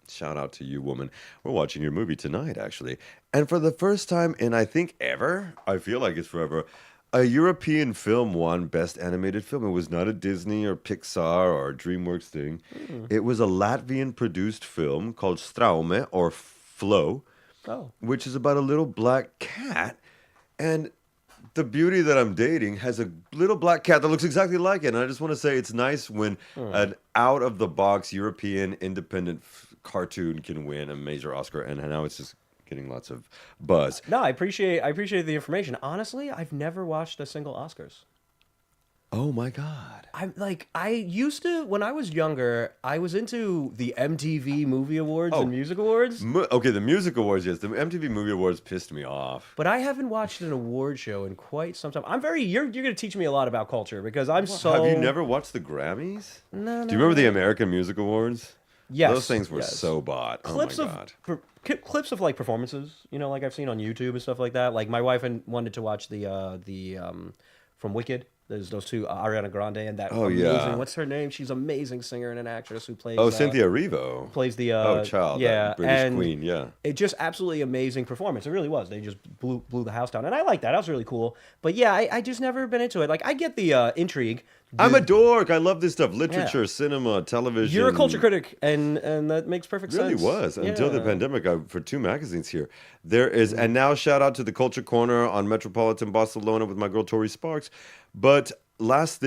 shout out to you, woman. We're watching your movie tonight, actually. And for the first time in, I think, ever, I feel like it's forever, a European film won Best Animated Film. It was not a Disney or Pixar or DreamWorks thing. It was a Latvian-produced film called Straume, or Flow, which is about a little black cat. And the beauty that I'm dating has a little black cat that looks exactly like it. And I just want to say it's nice when an out-of-the-box European independent cartoon can win a major Oscar, and now it's just getting lots of buzz. No, I appreciate the information. Honestly, I've never watched a single Oscars. Oh my God. I used to, when I was younger, I was into the MTV Movie Awards and Music Awards. Okay, the Music Awards, yes. The MTV Movie Awards pissed me off. But I haven't watched an award show in quite some time. You're going to teach me a lot about culture because I'm so... Have you never watched the Grammys? No. Do you remember the American Music Awards? Yes. Those things were so bought. Clips oh my God. Clips of like performances, like I've seen on YouTube and stuff like that. Like my wife wanted to watch the from Wicked. There's those two, Ariana Grande and that amazing, what's her name? She's an amazing singer and an actress who plays... Cynthia Erivo. Plays the... that British queen, yeah. It just absolutely amazing performance. It really was. They just blew the house down. And I like that. That was really cool. But yeah, I just never been into it. Like, I get the intrigue. I'm a dork. I love this stuff. Literature, cinema, television. You're a culture critic, and that makes perfect sense. It really was. Until the pandemic, for 2 magazines here. There is, and now shout out to the Culture Corner on Metropolitan Barcelona with my girl Tori Sparks. But two last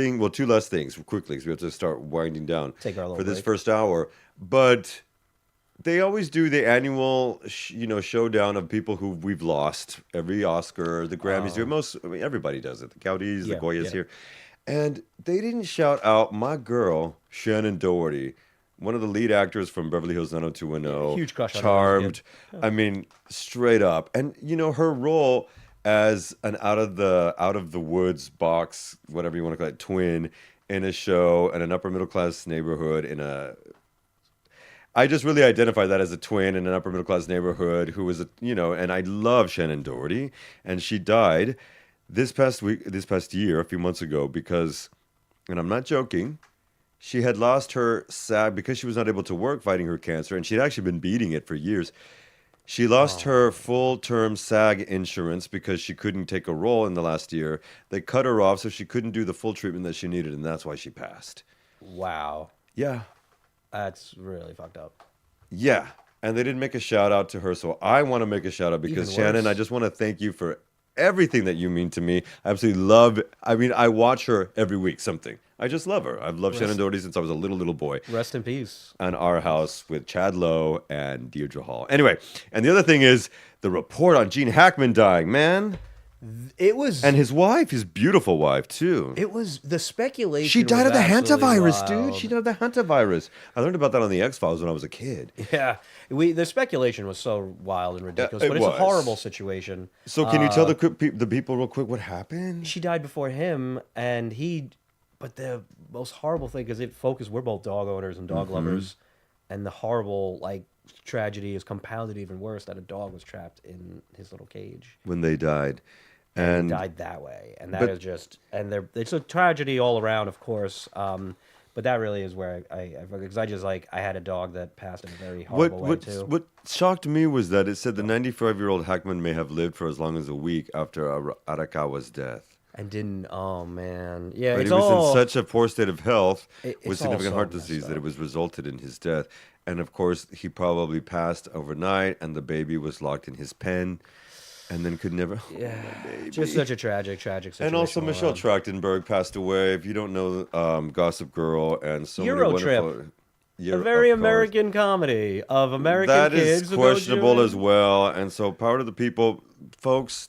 things quickly, because we have to start winding down for this first hour. But they always do the annual, showdown of people who we've lost. Every Oscar, the Grammys do. Everybody does it. The Gaudis, the Goyas here. And they didn't shout out my girl, Shannon Doherty, one of the lead actors from Beverly Hills 90210. Huge crush on her. Charmed. I mean, straight up. And, her role as an out of the woods box, whatever you want to call it, twin in a show in an upper middle class neighborhood I just really identify that as a twin in an upper middle class neighborhood who was and I love Shannon Doherty, and she died this past year, a few months ago, because, and I'm not joking, she had lost her SAG because she was not able to work fighting her cancer, and she'd actually been beating it for years. She lost her full-term SAG insurance because she couldn't take a role in the last year. They cut her off so she couldn't do the full treatment that she needed, and that's why she passed. Wow. Yeah. That's really fucked up. Yeah. And they didn't make a shout-out to her, so I want to make a shout-out because, Shannon, I just want to thank you for everything that you mean to me. I absolutely love... I watch her every week, something. I just love her. I've loved Shannon Doherty since I was a little boy. Rest in peace. On Our House with Chad Lowe and Deirdre Hall. Anyway, and the other thing is the report on Gene Hackman dying, man. It was... And his wife, his beautiful wife, too. It was... The speculation She died of the hantavirus, wild. dude. She died of the hantavirus. I learned about that on the X-Files when I was a kid. Yeah. The speculation was so wild and ridiculous, but it's a horrible situation. So can you tell the people real quick what happened? She died before him, and he... But the most horrible thing is we're both dog owners and dog lovers, and the horrible tragedy is compounded even worse that a dog was trapped in his little cage when they died, and died that way, and that is just it's a tragedy all around, of course. But that really is where because I had a dog that passed in a very horrible way too. What shocked me was that it said the 95-year-old Hackman may have lived for as long as a week after Arakawa's death. And didn't, oh man. Yeah, but he was in such a poor state of health with significant heart disease that it was resulted in his death. And of course, he probably passed overnight, and the baby was locked in his pen, and then could never. Yeah, just such a tragic situation. And also, Michelle Trachtenberg passed away. If you don't know, Gossip Girl and so many wonderful. A very American comedy of American kids. That is questionable as well. And so, power to the people, folks.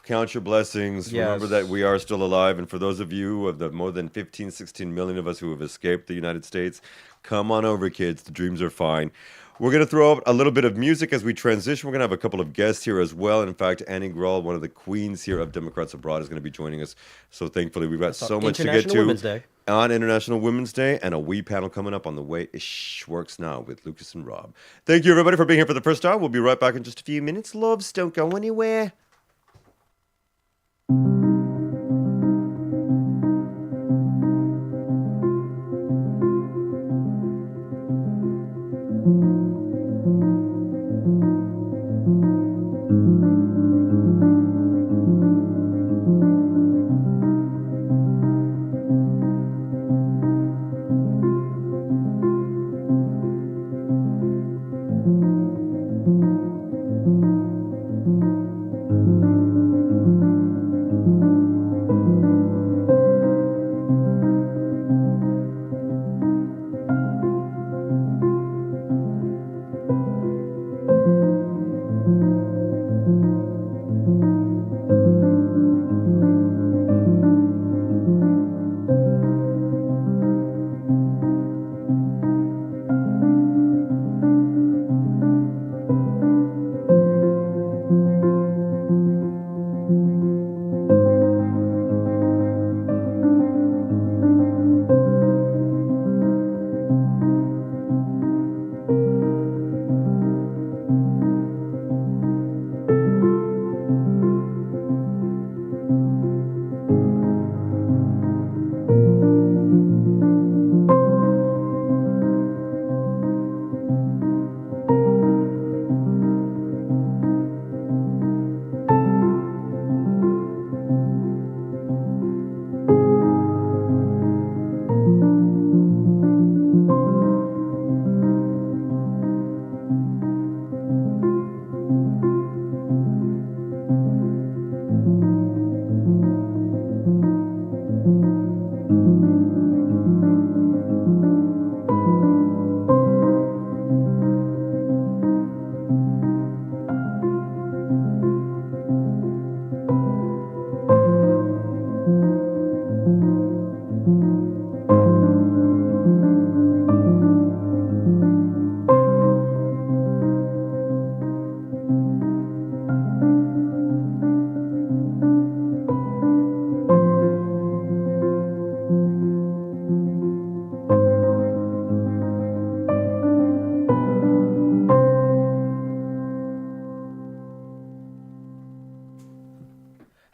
Count your blessings. Yes. Remember that we are still alive. And for those of you, of the more than 15, 16 million of us who have escaped the United States, come on over, kids. The dreams are fine. We're going to throw out a little bit of music as we transition. We're going to have a couple of guests here as well. And in fact, Annie Grohl, one of the queens here of Democrats Abroad, is going to be joining us. So thankfully, we've got so much to get to Women's Day. on International Women's Day, and a wee panel coming up on the way. Ish works now with Lucas and Rob. Thank you, everybody, for being here for the first hour. We'll be right back in just a few minutes. Loves, don't go anywhere.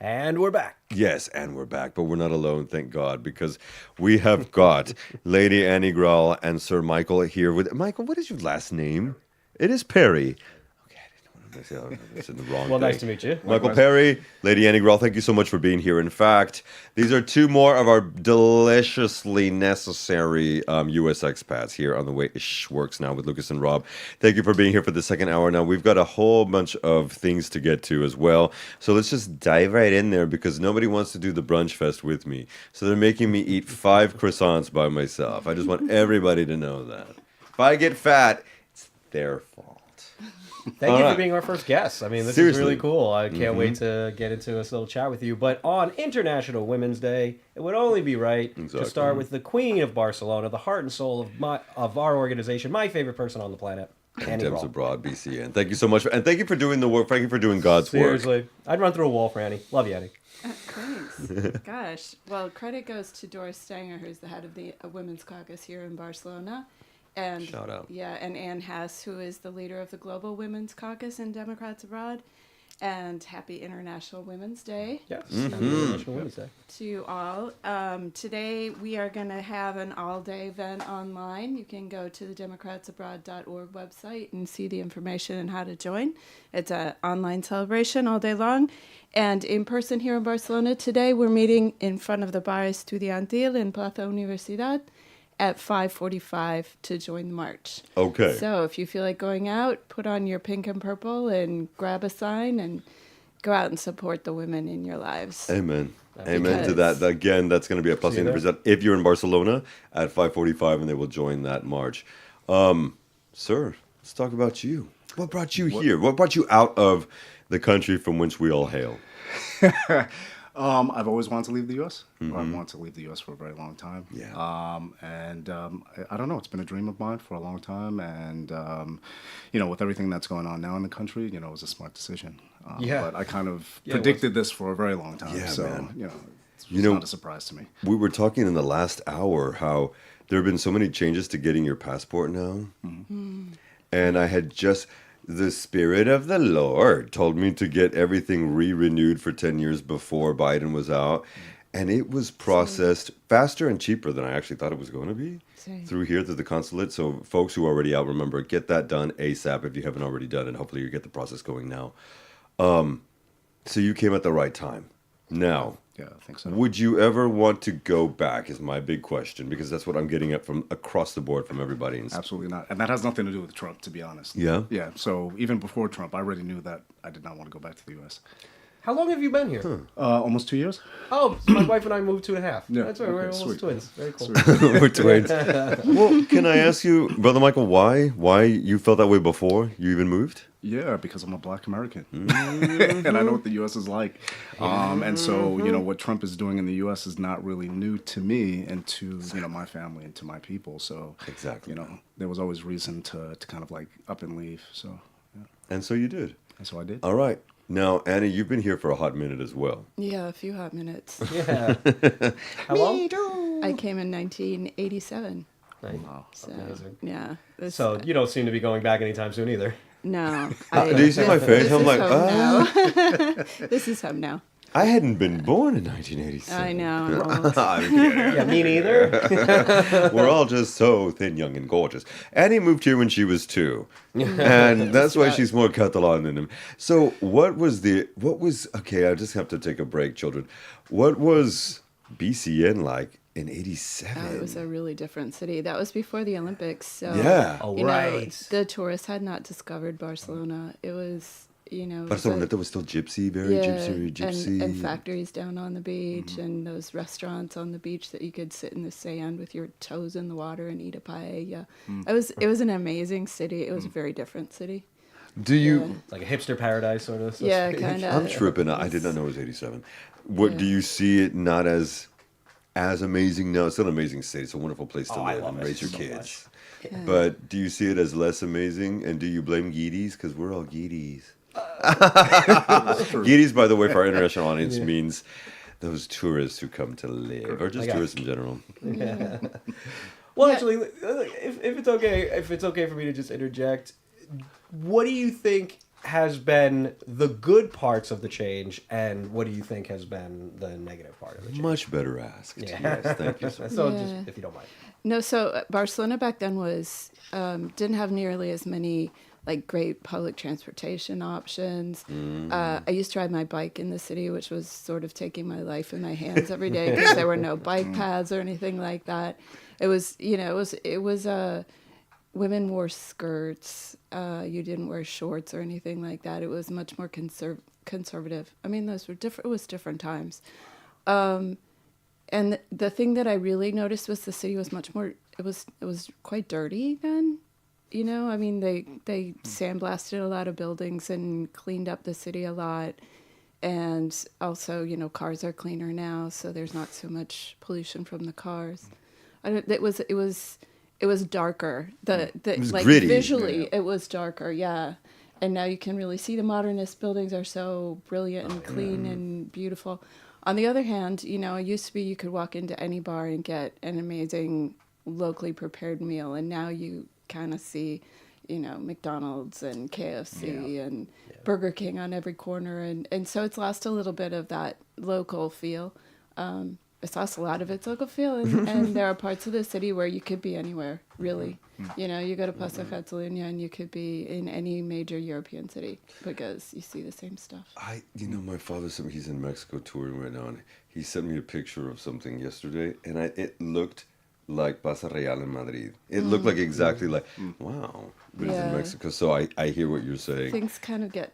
And we're back. Yes, and we're back, but we're not alone, thank God, because we have got Lady Annie Grohl and Sir Michael here with... Michael, what is your last name? It is Perry. Okay, I didn't want to miss it. The wrong Well, thing. nice to meet you. Michael Perry, Lady Annie Grohl, thank you so much for being here. In fact, these are two more of our deliciously necessary U.S. expats here on the way. Ish works now with Lucas and Rob. Thank you for being here for the second hour. Now, we've got a whole bunch of things to get to as well. So let's just dive right in there because nobody wants to do the brunch fest with me. So they're making me eat 5 croissants by myself. I just want everybody to know that. If I get fat, it's their fault. Thank you for being our first guest. I mean, this Seriously. is really cool. I can't wait to get into this little chat with you. But on International Women's Day, it would only be right to start with the Queen of Barcelona, the heart and soul of our organization, my favorite person on the planet, Annie Dems Grohl. Abroad, BCN. Thank you so much. And thank you for doing the work. Thank you for doing God's work. Seriously. I'd run through a wall for Annie. Love you, Annie. Thanks. Gosh. Well, credit goes to Doris Stanger, who's the head of the Women's Caucus here in Barcelona. And Shout out. Yeah, and Ann Hess, who is the leader of the Global Women's Caucus in Democrats Abroad. And happy International Women's Day. Yes. Happy International Women's Day. To you all. Today we are going to have an all-day event online. You can go to the democratsabroad.org website and see the information and how to join. It's an online celebration all day long. And in person here in Barcelona today, we're meeting in front of the Bar Estudiantil in Plaza Universidad at 5:45 to join the march. Okay. So if you feel like going out, put on your pink and purple and grab a sign and go out and support the women in your lives. Amen. Amen to that. Again, that's going to be a Plaza Universidad if you're in Barcelona at 5:45, and they will join that march. Sir, let's talk about you. What brought you here? What brought you out of the country from which we all hail? I've always wanted to leave the U.S. I've wanted to leave the U.S. for a very long time. Yeah. I don't know. It's been a dream of mine for a long time, and with everything that's going on now in the country, it was a smart decision. But I kind of predicted this for a very long time, Yeah, so man. it's not a surprise to me. We were talking in the last hour how there have been so many changes to getting your passport now, and I had just. The Spirit of the Lord told me to get everything re-renewed for 10 years before Biden was out. And it was processed faster and cheaper than I actually thought it was going to be through the consulate. So folks who are already out, remember, get that done ASAP if you haven't already done it. Hopefully you get the process going now. So you came at the right time. Now, Yeah, I think so. would you ever want to go back is my big question, because that's what I'm getting at from across the board from everybody. Absolutely not. And that has nothing to do with Trump, to be honest. Yeah? Yeah. So even before Trump, I already knew that I did not want to go back to the U.S. How long have you been here? Almost 2 years. Oh, so my wife and I moved 2.5. Yeah, That's right. We're okay, almost sweet. twins. Very cool. We're twins. Well, can I ask you, Brother Michael, why you felt that way before you even moved? Yeah, because I'm a Black American, and I know what the U.S. is like. And so, what Trump is doing in the U.S. is not really new to me and to my family and to my people. So Exactly. there was always reason to kind of like up and leave. So yeah, And so you did. and so I did. All right. Now, Annie, you've been here for a hot minute as well. Yeah, a few hot minutes. Yeah. How long? I came in 1987. Nice. So, Amazing. yeah. This- So you don't seem to be going back anytime soon either. no. Do you see my face? This I'm is like, home now. This is home now. I hadn't been born in 1987. I know. I'm old. I'm kidding. Yeah, me neither. We're all just so thin, young, and gorgeous. Annie moved here when she was 2. And that's why she's more Catalan than him. So okay, I just have to take a break, children. What was BCN like in 87? It was a really different city. That was before the Olympics. So, Yeah. Oh, you know, right. the tourists had not discovered Barcelona. It was, Barcelona was still gypsy, very gypsy. And factories down on the beach and those restaurants on the beach that you could sit in the sand with your toes in the water and eat a paella. It was an amazing city. It was a very different city. Do you... Like a hipster paradise, sort of. Yeah, kind of. I'm tripping. I did not know it was 87. What do you see it not as amazing? No, it's still an amazing city. It's a wonderful place to I live love and it raise your so kids. much. But do you see it as less amazing? And do you blame Geedies? Because we're all Geedies. Geedies, by the way, for our international audience, means those tourists who come to live, or just tourists in general. Well, Yeah. actually, if it's okay for me to just interject, what do you think has been the good parts of the change, and what do you think has been the negative part of the change? Much better asked. Yeah. Yes, thank you, sir. So, Yeah. just if you don't mind. No, so Barcelona back then was didn't have nearly as many like great public transportation options. I used to ride my bike in the city, which was sort of taking my life in my hands every day because there were no bike paths or anything like that. It was, women wore skirts. You didn't wear shorts or anything like that. It was much more conservative. I mean, those were different. It was different times. And the thing that I really noticed was the city was much more. It was quite dirty then. I mean, they sandblasted a lot of buildings and cleaned up the city a lot. And also, cars are cleaner now, so there's not so much pollution from the cars. It was darker. It was like gritty. Visually, it was darker. Yeah. And now you can really see the modernist buildings are so brilliant and clean and beautiful. On the other hand, it used to be you could walk into any bar and get an amazing locally prepared meal, and now you kind of see, McDonald's and KFC and Burger King on every corner, and so it's lost a little bit of that local feel. It's lost a lot of its local feel, and there are parts of the city where you could be anywhere, really. You go to Plaza Catalunya and you could be in any major European city because you see the same stuff. My father sent me, he's in Mexico touring right now, and he sent me a picture of something yesterday, and it looked like Plaza Real in Madrid. It looked like exactly like, wow, but it's in Yeah. Mexico. So I hear what you're saying. Things kind of get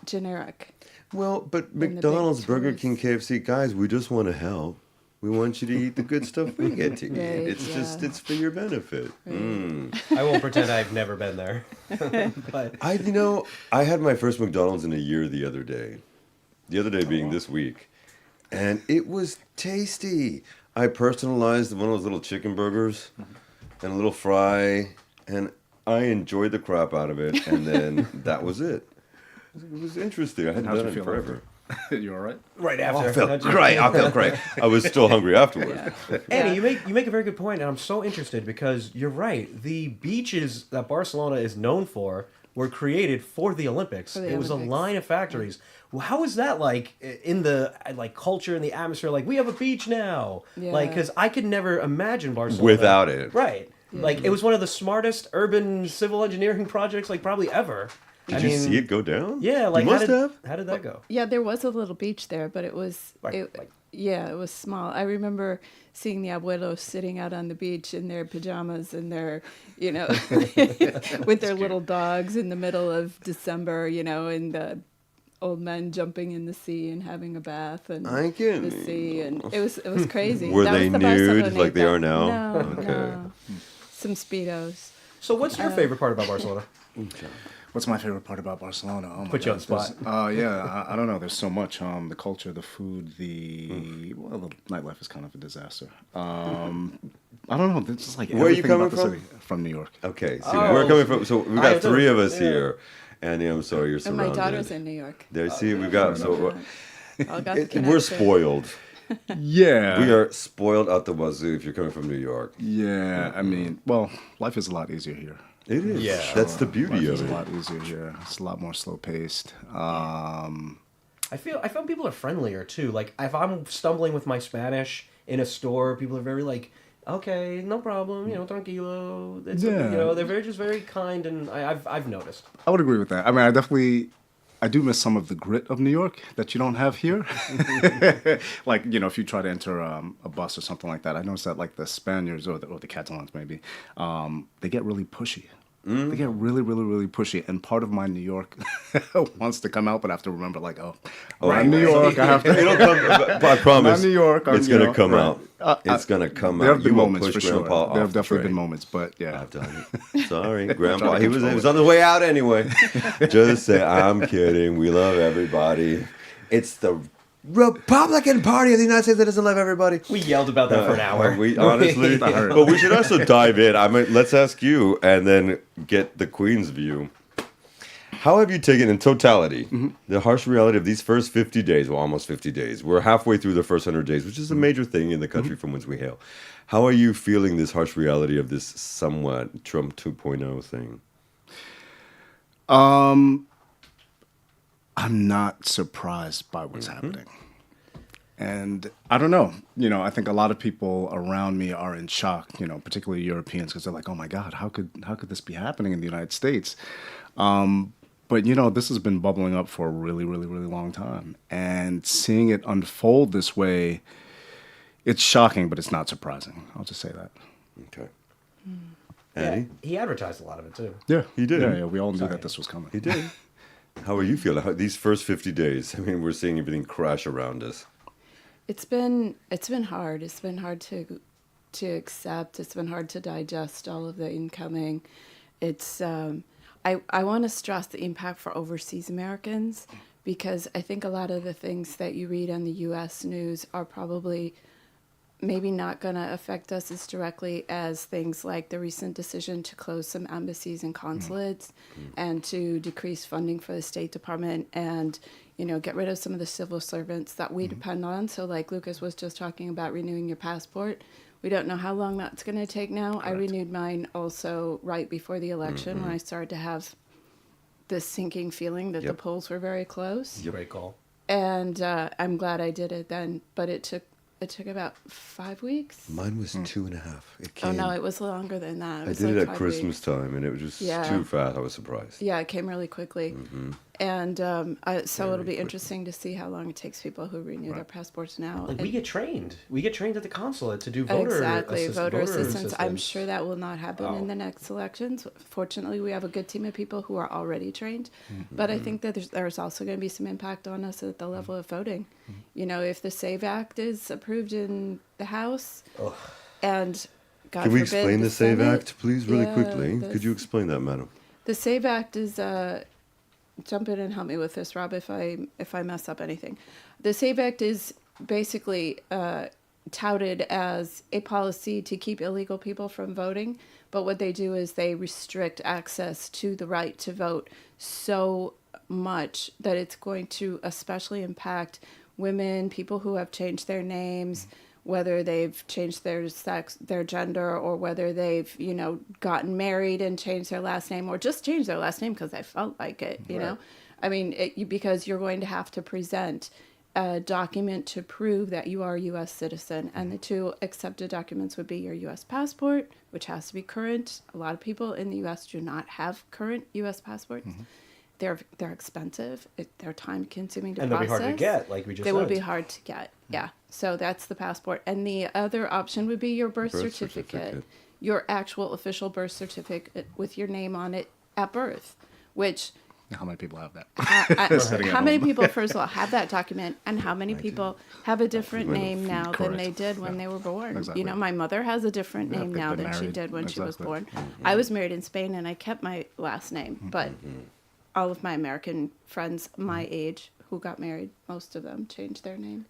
generic. Well, but the big McDonald's, Burger King, tourists. KFC, guys, we just want to help. We want you to eat the good stuff we get to eat. Right, It's for your benefit. I won't pretend I've never been there. But I had my first McDonald's in a year the other day. The other day being this week. and it was tasty. I personalized one of those little chicken burgers and a little fry, and I enjoyed the crap out of it, and then that was it. It was interesting. I hadn't done it forever. You all right? Right after. I felt great. I felt great. I was still hungry afterwards. Annie, you make a very good point, and I'm so interested because you're right. The beaches that Barcelona is known for were created for the Olympics. It was a line of factories. Well, how is that like in the culture and the atmosphere? Like, we have a beach now. Yeah. Like, because I could never imagine Barcelona Without it. Right. Yeah. Like, it was one of the smartest urban civil engineering projects like probably ever. Did you see it go down? Yeah, like you must have. How did that go? Yeah, there was a little beach there, but it was it was small. I remember seeing the abuelos sitting out on the beach in their pajamas and their, with their little dogs in the middle of December, and the old men jumping in the sea and having a bath and the sea, and it was crazy. Were that they was the nude Barceloneta. like they are now? No, Okay. no. Some Speedos. So what's your favorite part about Barcelona? What's my favorite part about Barcelona? Oh my Put you on the God, spot. I don't know. There's so much. The culture, the food, the nightlife is kind of a disaster. I don't know. It's just like Where are you coming about the from? city. From New York. Okay, so we're coming from. So we got three of us here, and I'm sorry you're And surrounded. my daughter's in New York. There, see, we've got so All got the we're connection. spoiled. Yeah. We are spoiled out the wazoo if you're coming from New York. Yeah. I mean, well, life is a lot easier here. It is. Yeah. That's the beauty Life of is a it. lot easier here. It's a lot more slow paced. I feel people are friendlier too. Like, if I'm stumbling with my Spanish in a store, people are very like, okay, no problem, tranquilo. It's, Yeah. they're just very kind, and I've noticed. I would agree with that. I mean, I do miss some of the grit of New York that you don't have here. Like, if you try to enter a bus or something like that, I noticed that like the Spaniards or the Catalans maybe, they get really pushy. They get really, really, really pushy. And part of my New York wants to come out, but I have to remember like, I'm New York. I have to. It'll come. I promise. I'm New York. It's gonna come out. It's gonna come There out. have been You will moments push for sure. Grandpa There off have the definitely been train. moments, but yeah. I've done it. Sorry, Grandpa. He was on the way out anyway. Just say, I'm kidding. We love everybody. It's the Republican Party of the United States that doesn't love everybody. We yelled about that for an hour. We honestly, but we should also dive in. I mean, let's ask you, and then get the Queen's view. How have you taken, in totality, the harsh reality of these first 50 days? Well, almost 50 days. We're halfway through the first 100 days, which is a major thing in the country from whence we hail. How are you feeling this harsh reality of this somewhat Trump 2.0 thing? I'm not surprised by what's happening. And I don't know. I think a lot of people around me are in shock, particularly Europeans, because they're like, oh my God, how could this be happening in the United States? But, this has been bubbling up for a really, really, really long time. And seeing it unfold this way, it's shocking, but it's not surprising. I'll just say that. Okay. Yeah, Eddie? he advertised a lot of it too. Yeah, He did. Yeah, we all knew that this was coming. He did. How are you feeling? These first 50 days, I mean, we're seeing everything crash around us. It's been hard. It's been hard to accept. It's been hard to digest all of the incoming. It's I want to stress the impact for overseas Americans, because I think a lot of the things that you read on the U.S. news are probably maybe not going to affect us as directly as things like the recent decision to close some embassies and consulates and to decrease funding for the State Department and, get rid of some of the civil servants that we depend on. So like Lucas was just talking about renewing your passport. We don't know how long that's going to take now. Correct. I renewed mine also right before the election when I started to have this sinking feeling that the polls were very close. Great call. And I'm glad I did it then, but it took about 5 weeks. Mine was 2.5. It came, Oh no, it was longer than that. I did it at Christmas time, and it was just too fast. I was surprised. Yeah, it came really quickly. And so it'll be interesting to see how long it takes people who renew their passports now. Like, we get trained. We get trained at the consulate to do voter voter assistance. I'm assistance. sure that will not happen in the next elections. Fortunately, we have a good team of people who are already trained. But I think that there's also going to be some impact on us at the level of voting. If the SAVE Act is approved in the House, and God Can we forbid, explain the SAVE Senate, Act, please, really quickly? the- Could you explain that, madam? The SAVE Act is jump in and help me with this, Rob, if I mess up anything. The SAVE Act is basically touted as a policy to keep illegal people from voting. But what they do is they restrict access to the right to vote so much that it's going to especially impact women, people who have changed their names, whether they've changed their sex, their gender, or whether they've, gotten married and changed their last name, or just changed their last name because they felt like it, you know? I mean, because you're going to have to present a document to prove that you are a U.S. citizen. And the two accepted documents would be your U.S. passport, which has to be current. A lot of people in the U.S. do not have current U.S. passports. They're expensive. They're time consuming to process. And they'll be hard to get, like we just said. They will be hard to get, yeah. So that's the passport. And the other option would be your birth certificate. Your actual official birth certificate with your name on it at birth, which... How many people have that? How many people, first of all, have that document, and how many people have a different name now than they did when they were born? Exactly. My mother has a different name now than she did when she was born. I was married in Spain, and I kept my last name, but all of my American friends my age who got married, most of them changed their name.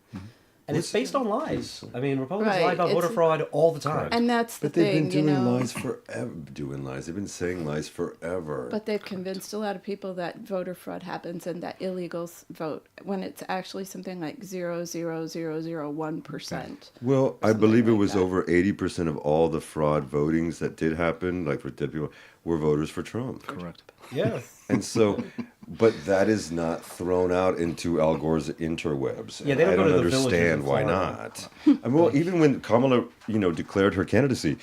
And it's based on lies. I mean, Republicans lie about voter fraud all the time. And that's the thing, thing, But they've been doing lies forever. Doing lies. They've been saying lies forever. But they've convinced a lot of people that voter fraud happens and that illegals vote when it's actually something like 0.0001%. Well, I believe it was over 80% of all the fraud votings that did happen, like for dead people, were voters for Trump. Correct. Yeah. And so, but that is not thrown out into Al Gore's interwebs. Yeah, they don't I go don't to the understand why not. I mean, well, even when Kamala, declared her candidacy,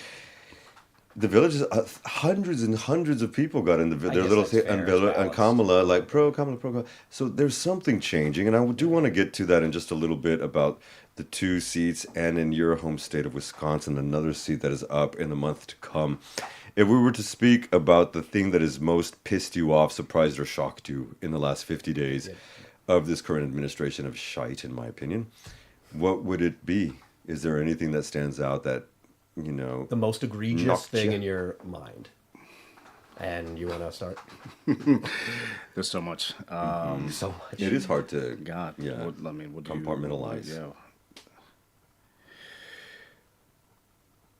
the villages, hundreds and hundreds of people got in their little thing, and Kamala, like pro Kamala. So there's something changing, and I do want to get to that in just a little bit about the 2 seats, and in your home state of Wisconsin, another seat that is up in the month to come. If we were to speak about the thing that has most pissed you off, surprised, or shocked you in the last 50 days of this current administration of shite, in my opinion, what would it be? Is there anything that stands out that, the most egregious thing in your mind? And you want to start? There's so much. So much. It is hard to compartmentalize.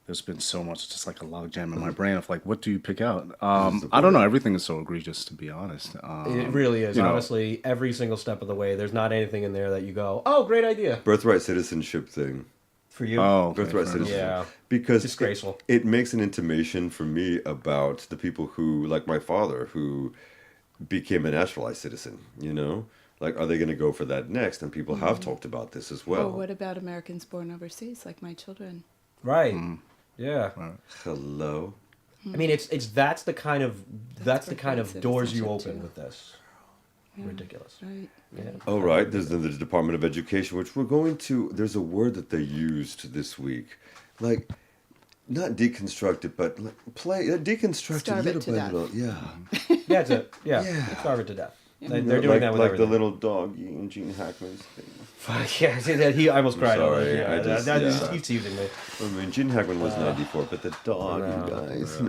There's been so much, just like a logjam in my brain of like, what do you pick out? I don't know. Everything is so egregious, to be honest. It really is. Honestly, every single step of the way, there's not anything in there that you go, oh, great idea. Birthright citizenship thing. For you? Oh, okay, birthright citizenship. Yeah. Because disgraceful. It makes an intimation for me about the people who, like my father, who became a naturalized citizen, Like, are they going to go for that next? And people have talked about this as well. Or what about Americans born overseas, like my children? Right. Yeah. Hello. I mean, that's the kind of doors you open with this. Yeah. Ridiculous. Right. Yeah. Oh, right. There's the Department of Education, which we're going to. There's a word that they used this week, like not deconstruct it, but deconstruct Starve it it to death. Starve it to death. They're doing that with like everything. the little dog eating Gene Hackman's thing. Yeah, I almost cried. Sorry, He's teasing me. I mean, Gene Hackman was 94, but the dog, you guys.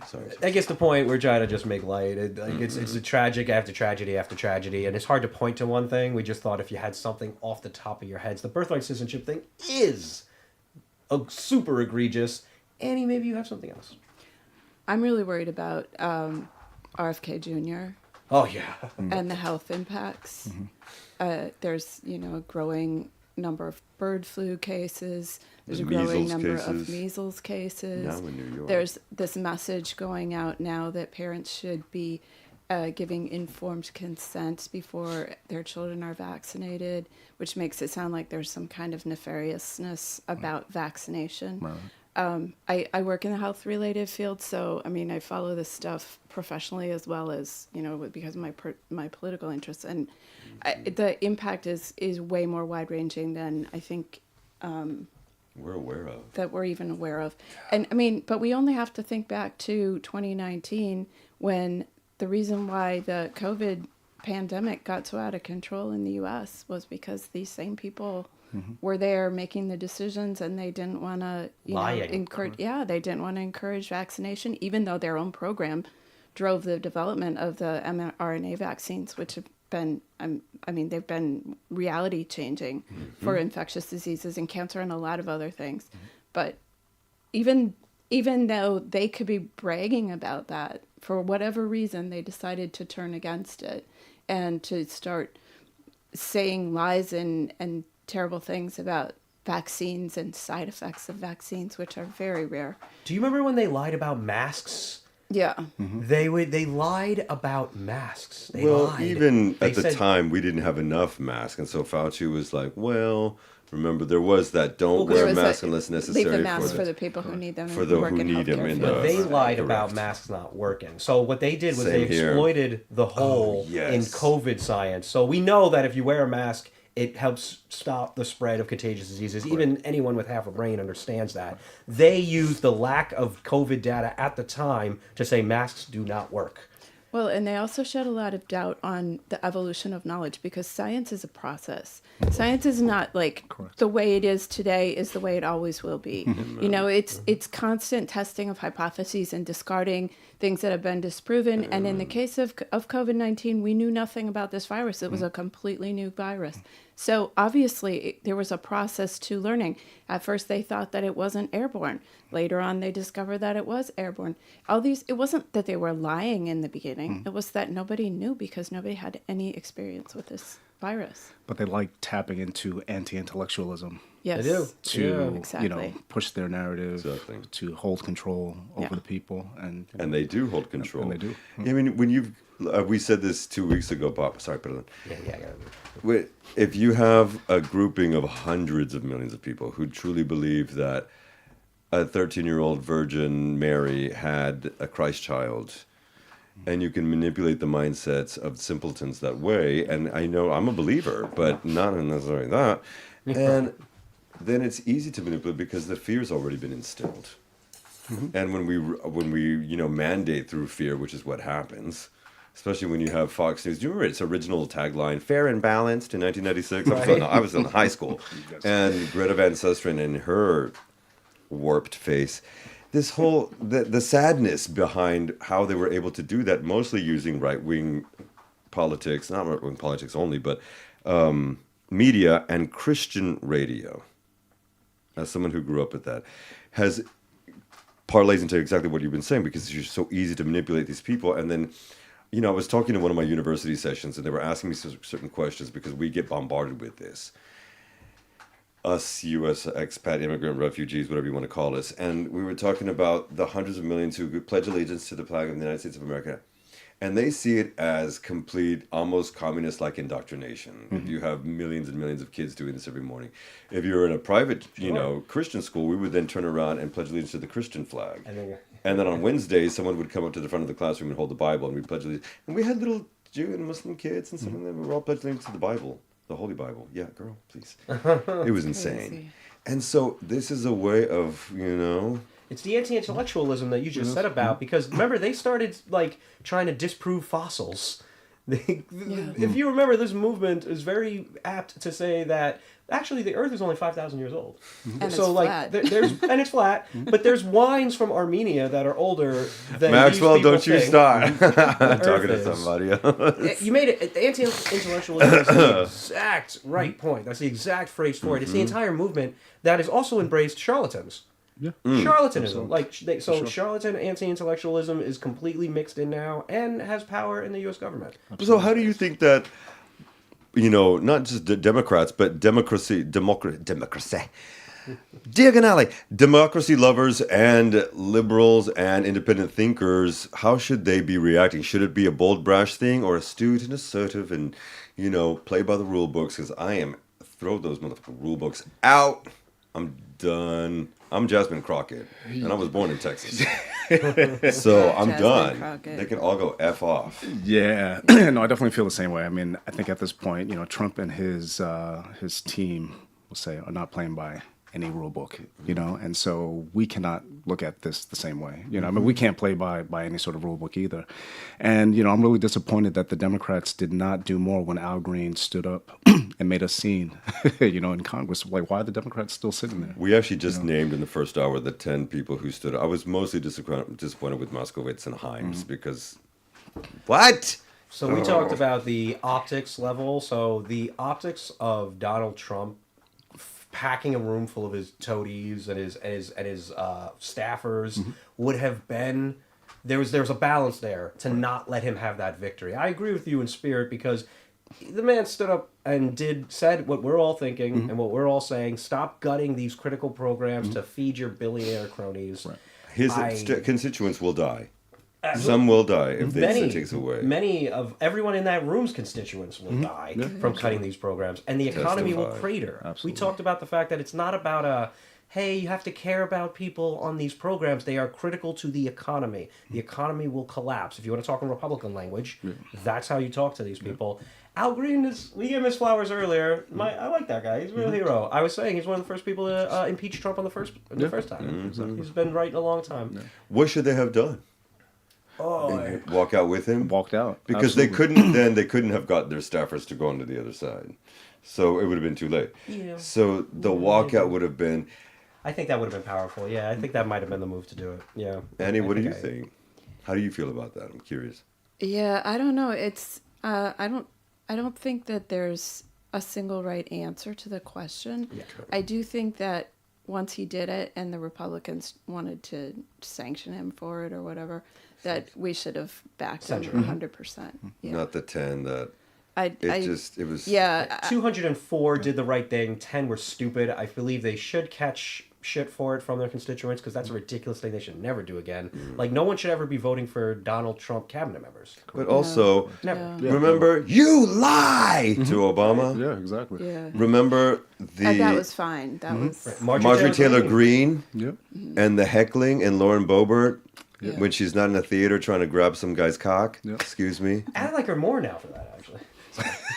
Sorry. I guess the point we're trying to just make light. It's a tragic after tragedy after tragedy, and it's hard to point to one thing. We just thought if you had something off the top of your heads, the birthright citizenship thing is super egregious. Annie, maybe you have something else. I'm really worried about RFK Jr. Oh, yeah. And the health impacts. There's, a growing number of bird flu cases. There's a growing number of measles cases. Now in New York. There's this message going out now that parents should be giving informed consent before their children are vaccinated, which makes it sound like there's some kind of nefariousness about vaccination. Right. I work in the health-related field, so I follow this stuff professionally as well as because of my political interests, and the impact is way more wide-ranging than I think we're aware of. That we're even aware of, and but we only have to think back to 2019 when the reason why the COVID pandemic got so out of control in the U.S. was because these same people. Were there making the decisions, and they didn't want to encourage. Yeah, they didn't want to encourage vaccination, even though their own program drove the development of the mRNA vaccines, which have been, they've been reality changing for infectious diseases and cancer and a lot of other things. But even though they could be bragging about that, for whatever reason, they decided to turn against it and to start saying lies and terrible things about vaccines and side effects of vaccines, which are very rare. Do you remember when they lied about masks? Yeah. They lied about masks. They Well, lied. even They at the said- time, we didn't have enough masks, and so Fauci was like, "Well, remember there was that don't There wear a was mask a- unless necessary Leave the masks for the the people who need them for and the work who in need them healthcare in fields. the- They lied Correct. about masks not working. So what they did was Same they here. exploited the hole in yes. COVID science. So we know that if you wear a mask, it helps stop the spread of contagious diseases. Even anyone with half a brain understands that. They used the lack of COVID data at the time to say masks do not work. Well, and they also shed a lot of doubt on the evolution of knowledge because science is a process. Science is not like the way it is today is the way it always will be. It's constant testing of hypotheses and discarding things that have been disproven. And in the case of COVID-19, we knew nothing about this virus. It was a completely new virus. So obviously there was a process to learning. At first they thought that it wasn't airborne. Later on they discovered that it was airborne. It wasn't that they were lying in the beginning. It was that nobody knew because nobody had any experience with this virus. But they like tapping into anti-intellectualism Yes. They do. to, exactly. push their narrative, Exactly. to hold control over Yeah. the people. And And they do hold control. And they do. I mean, when you've we said this 2 weeks ago, Bob. Sorry, pardon. Yeah, I got it. If you have a grouping of hundreds of millions of people who truly believe that a 13-year-old Virgin Mary had a Christ child, and you can manipulate the mindsets of simpletons that way, and I know I'm a believer, but not necessarily that, and then it's easy to manipulate because the fear's already been instilled. And when we mandate through fear, which is what happens, especially when you have Fox News. Do you remember its original tagline, "Fair and Balanced" in 1996? I was in high school, and Greta Van Susteren and her warped face. This whole the sadness behind how they were able to do that, mostly using right-wing politics, not right-wing politics only, but media and Christian radio. As someone who grew up with that, has parlays into exactly what you've been saying because it's just so easy to manipulate these people. And then, I was talking to one of my university sessions, and they were asking me certain questions because we get bombarded with this. Us U.S. expat, immigrant, refugees, whatever you want to call us. And we were talking about the hundreds of millions who pledge allegiance to the flag of the United States of America. And they see it as complete, almost communist-like indoctrination. If you have millions and millions of kids doing this every morning. If you're in a private, Christian school, we would then turn around and pledge allegiance to the Christian flag. And then on Wednesdays, someone would come up to the front of the classroom and hold the Bible, and we'd pledge allegiance. And we had little Jew and Muslim kids, and some of them were all pledging allegiance to the Bible. The Holy Bible. Yeah, girl, please. It was insane. Crazy. And so this is a way of, It's the anti-intellectualism that you just said about, because remember, they started trying to disprove fossils. If you remember, this movement is very apt to say that actually the Earth is only 5,000 years old. And So it's flat. there's and it's flat, but there's wines from Armenia that are older than Maxwell, these people don't you think. start. I'm talking to is. somebody else. You made it. Anti-intellectualism is the exact right point. That's the exact phrase for it. It's the entire movement that has also embraced charlatans. Yeah. Charlatanism, charlatan anti-intellectualism is completely mixed in now and has power in the U.S. government. So how do you think that, not just the Democrats, but democracy, diagonally, democracy lovers and liberals and independent thinkers, how should they be reacting? Should it be a bold, brash thing or astute and assertive and, play by the rule books? Because throw those motherfucking rule books out. I'm done. I'm Jasmine Crockett, and I was born in Texas. So I'm Jasmine done. Crockett. They can all go F off. Yeah, no, I definitely feel the same way. I mean, I think at this point, Trump and his team, we'll say, are not playing by any rule book, and so we cannot look at this the same way. I mean, we can't play by any sort of rule book either. And, I'm really disappointed that the Democrats did not do more when Al Green stood up and made a scene, in Congress. Like, why are the Democrats still sitting there? We actually just named in the first hour the 10 people who stood. I was mostly disappointed with Moskowitz and Himes because, what? So we talked about the optics level. So the optics of Donald Trump packing a room full of his toadies and his staffers would have been there was a balance there to not let him have that victory. I agree with you in spirit because the man stood up and said what we're all thinking and what we're all saying. Stop gutting these critical programs to feed your billionaire cronies. Right. His constituents will die. Some will die if this takes away. Many of everyone in that room's constituents will die from cutting these programs, and the economy will crater. Absolutely. We talked about the fact that it's not about hey, you have to care about people on these programs. They are critical to the economy. The economy will collapse. If you want to talk in Republican language, that's how you talk to these people. Al Green we gave him his flowers earlier. I like that guy. He's a real hero. I was saying he's one of the first people to impeach Trump the first time. He's been right in a long time. Yeah. What should they have done? Walk out with him? Walked out. Because they couldn't have got their staffers to go onto the other side. So it would have been too late. Yeah. So the walkout would have been... I think that would have been powerful. Yeah, I think that might have been the move to do it. Yeah. Annie, what do you think? How do you feel about that? I'm curious. Yeah, I don't know. It's I don't think that there's a single right answer to the question. Yeah. I do think that once he did it and the Republicans wanted to sanction him for it or whatever, that we should have backed him 100%. Yeah. Not the 10 that... It was... Yeah. 204 did the right thing. 10 were stupid. I believe they should catch shit for it from their constituents because that's a ridiculous thing they should never do again. Like, no one should ever be voting for Donald Trump cabinet members. But also, never. Remember, you lie to Obama. Yeah, exactly. Yeah. Remember that was fine. That was... Marjorie Taylor Greene and the heckling and Lauren Boebert when she's not in a theater trying to grab some guy's cock. Excuse me. I like her more now for that, actually.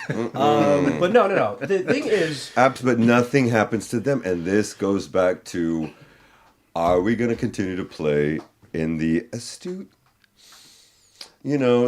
But no. The thing is... But nothing happens to them. And this goes back to, are we going to continue to play in the astute,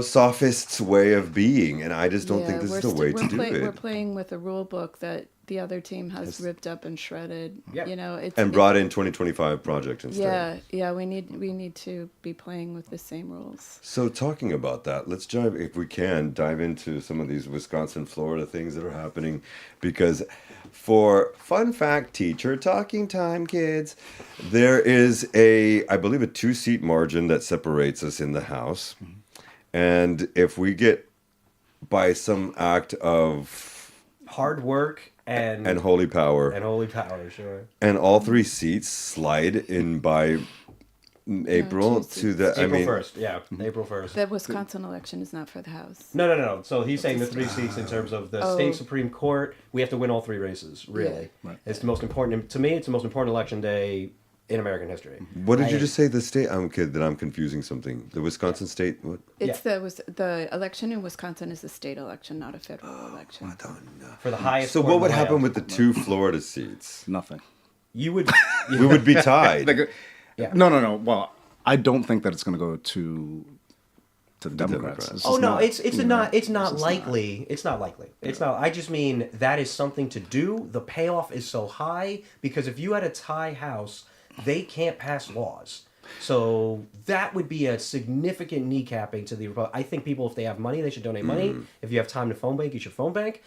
sophist's way of being? And I just don't think this is the way to do it. We're playing with a rule book that the other team has ripped up and shredded. Yep. Brought in 2025 project instead. Yeah. We need to be playing with the same rules. So talking about that, let's dive into some of these Wisconsin, Florida things that are happening, because for fun fact, teacher talking time, kids, there is I believe a 2-seat margin that separates us in the House, and if we get by some act of hard work and holy power. Sure. And all 3 seats slide in by April to the... April 1st, yeah. April 1st. The Wisconsin election is not for the House. No. So he's saying the 3 seats in terms of the state Supreme Court. We have to win all 3 races, really. Yeah. Right. It's the most important... To me, it's the most important election day in American history. What did you just say? The state? I'm confusing something. The Wisconsin state? What? It's the election in Wisconsin is a state election, not a federal election. Madonna. For the highest. So what would happen with the 2 Florida seats? Nothing. We would be tied. No. Well, I don't think that it's going to go to the Democrats. Oh no, it's not likely. It's not likely. It's not. I just mean that is something to do. The payoff is so high because if you had a tie House, they can't pass laws. So that would be a significant kneecapping to the Republic. I think people, if they have money, they should donate money. If you have time to phone bank, you should phone bank.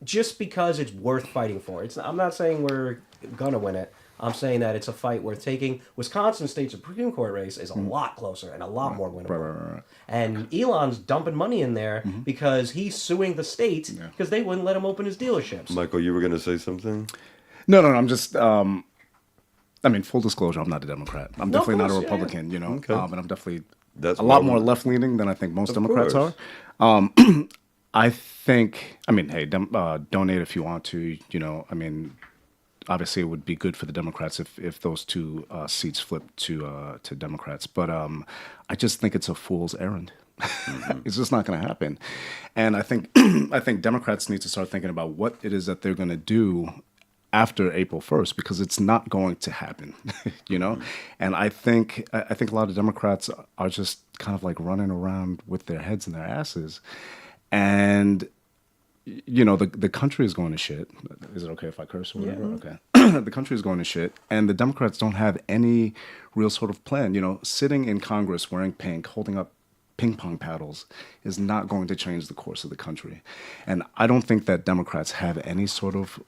Just because it's worth fighting for. I'm not saying we're gonna win it. I'm saying that it's a fight worth taking. Wisconsin State Supreme Court race is a lot closer and a lot more winnable. Right. And Elon's dumping money in there because he's suing the state because they wouldn't let him open his dealerships. Michael, you were going to say something? No. I'm just... full disclosure, I'm not a Democrat. I'm definitely not a Republican, Okay. And I'm definitely a lot more left-leaning than I think most Democrats are. I think... hey, donate if you want to, obviously it would be good for the Democrats if those 2 seats flip to Democrats. But I just think it's a fool's errand. It's just not going to happen. And I think Democrats need to start thinking about what it is that they're going to do after April 1st, because it's not going to happen, And I think a lot of Democrats are just kind of like running around with their heads in their asses. And, the country is going to shit. Is it okay if I curse or whatever? Yeah. Okay. The country is going to shit. And the Democrats don't have any real sort of plan. Sitting in Congress wearing pink, holding up ping pong paddles is not going to change the course of the country. And I don't think that Democrats have any sort of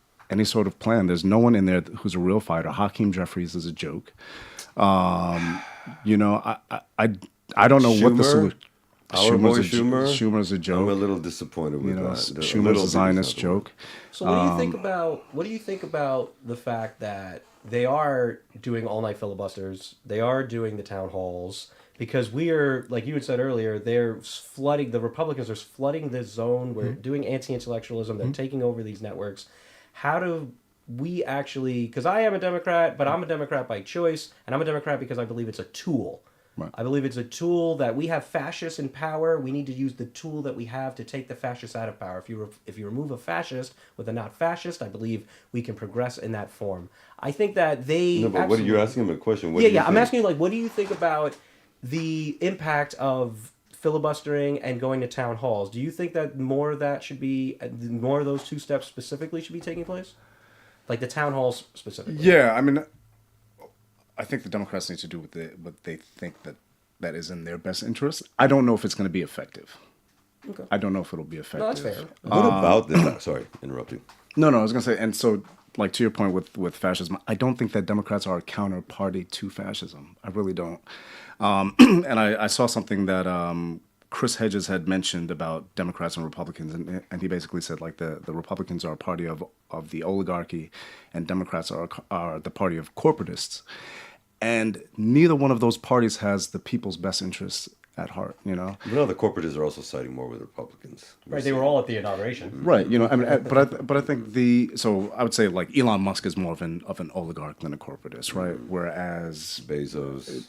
plan. There's no one in there who's a real fighter. Hakeem Jeffries is a joke. You know, I don't know what the solution. Schumer's a joke. I'm a little disappointed with that. Schumer's a Zionist joke. So what do you think about the fact that they are doing all-night filibusters? They are doing the town halls because we are, like you had said earlier, they're flooding. The Republicans are flooding this zone. We're doing anti-intellectualism. They're taking over these networks. How do we actually? Because I am a Democrat, but I'm a Democrat by choice, and I'm a Democrat because I believe it's a tool. Right. I believe it's a tool that we have fascists in power. We need to use the tool that we have to take the fascists out of power. If you remove a fascist with a not fascist, I believe we can progress in that form. I think that they. No, but what are you asking him a question? I'm asking you, like, what do you think about the impact of filibustering and going to town halls? Do you think that more of those 2 steps specifically should be taking place, like the town halls specifically? Yeah, I mean, I think the Democrats need to do what they think that is in their best interest. I don't know if it's going to be effective. Okay. I don't know if it'll be effective. No, that's fair. What about this? Sorry, interrupting. No, I was going to say, and so, like, to your point with fascism, I don't think that Democrats are a counterparty to fascism. I really don't. And I saw something that Chris Hedges had mentioned about Democrats and Republicans, and he basically said, like, the Republicans are a party of the oligarchy, and Democrats are the party of corporatists. And neither one of those parties has the people's best interests at heart, you know. But no, the corporatists are also siding more with Republicans. Right, they were all at the inauguration. Right, you know. I mean, but I think so I would say, like, Elon Musk is more of an oligarch than a corporatist, right? Whereas Bezos,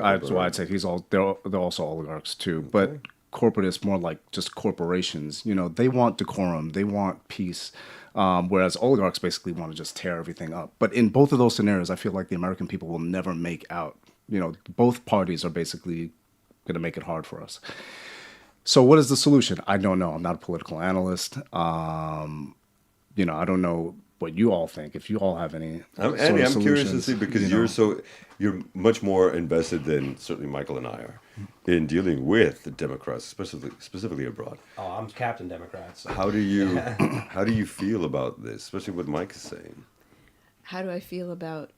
I'd say they're also oligarchs too, but corporatists more like just corporations. You know, they want decorum, they want peace. Whereas oligarchs basically want to just tear everything up. But in both of those scenarios, I feel like the American people will never make out. You know, both parties are basically going to make it hard for us. So what is the solution? I don't know. I'm not a political analyst. You know, I don't know what you all think. If you all have any Andy, I'm curious to see, because you're much more invested than certainly Michael and I are in dealing with the Democrats, specifically abroad. Oh, I'm Captain Democrat. So. How do you feel about this, especially what Mike is saying? How do I feel about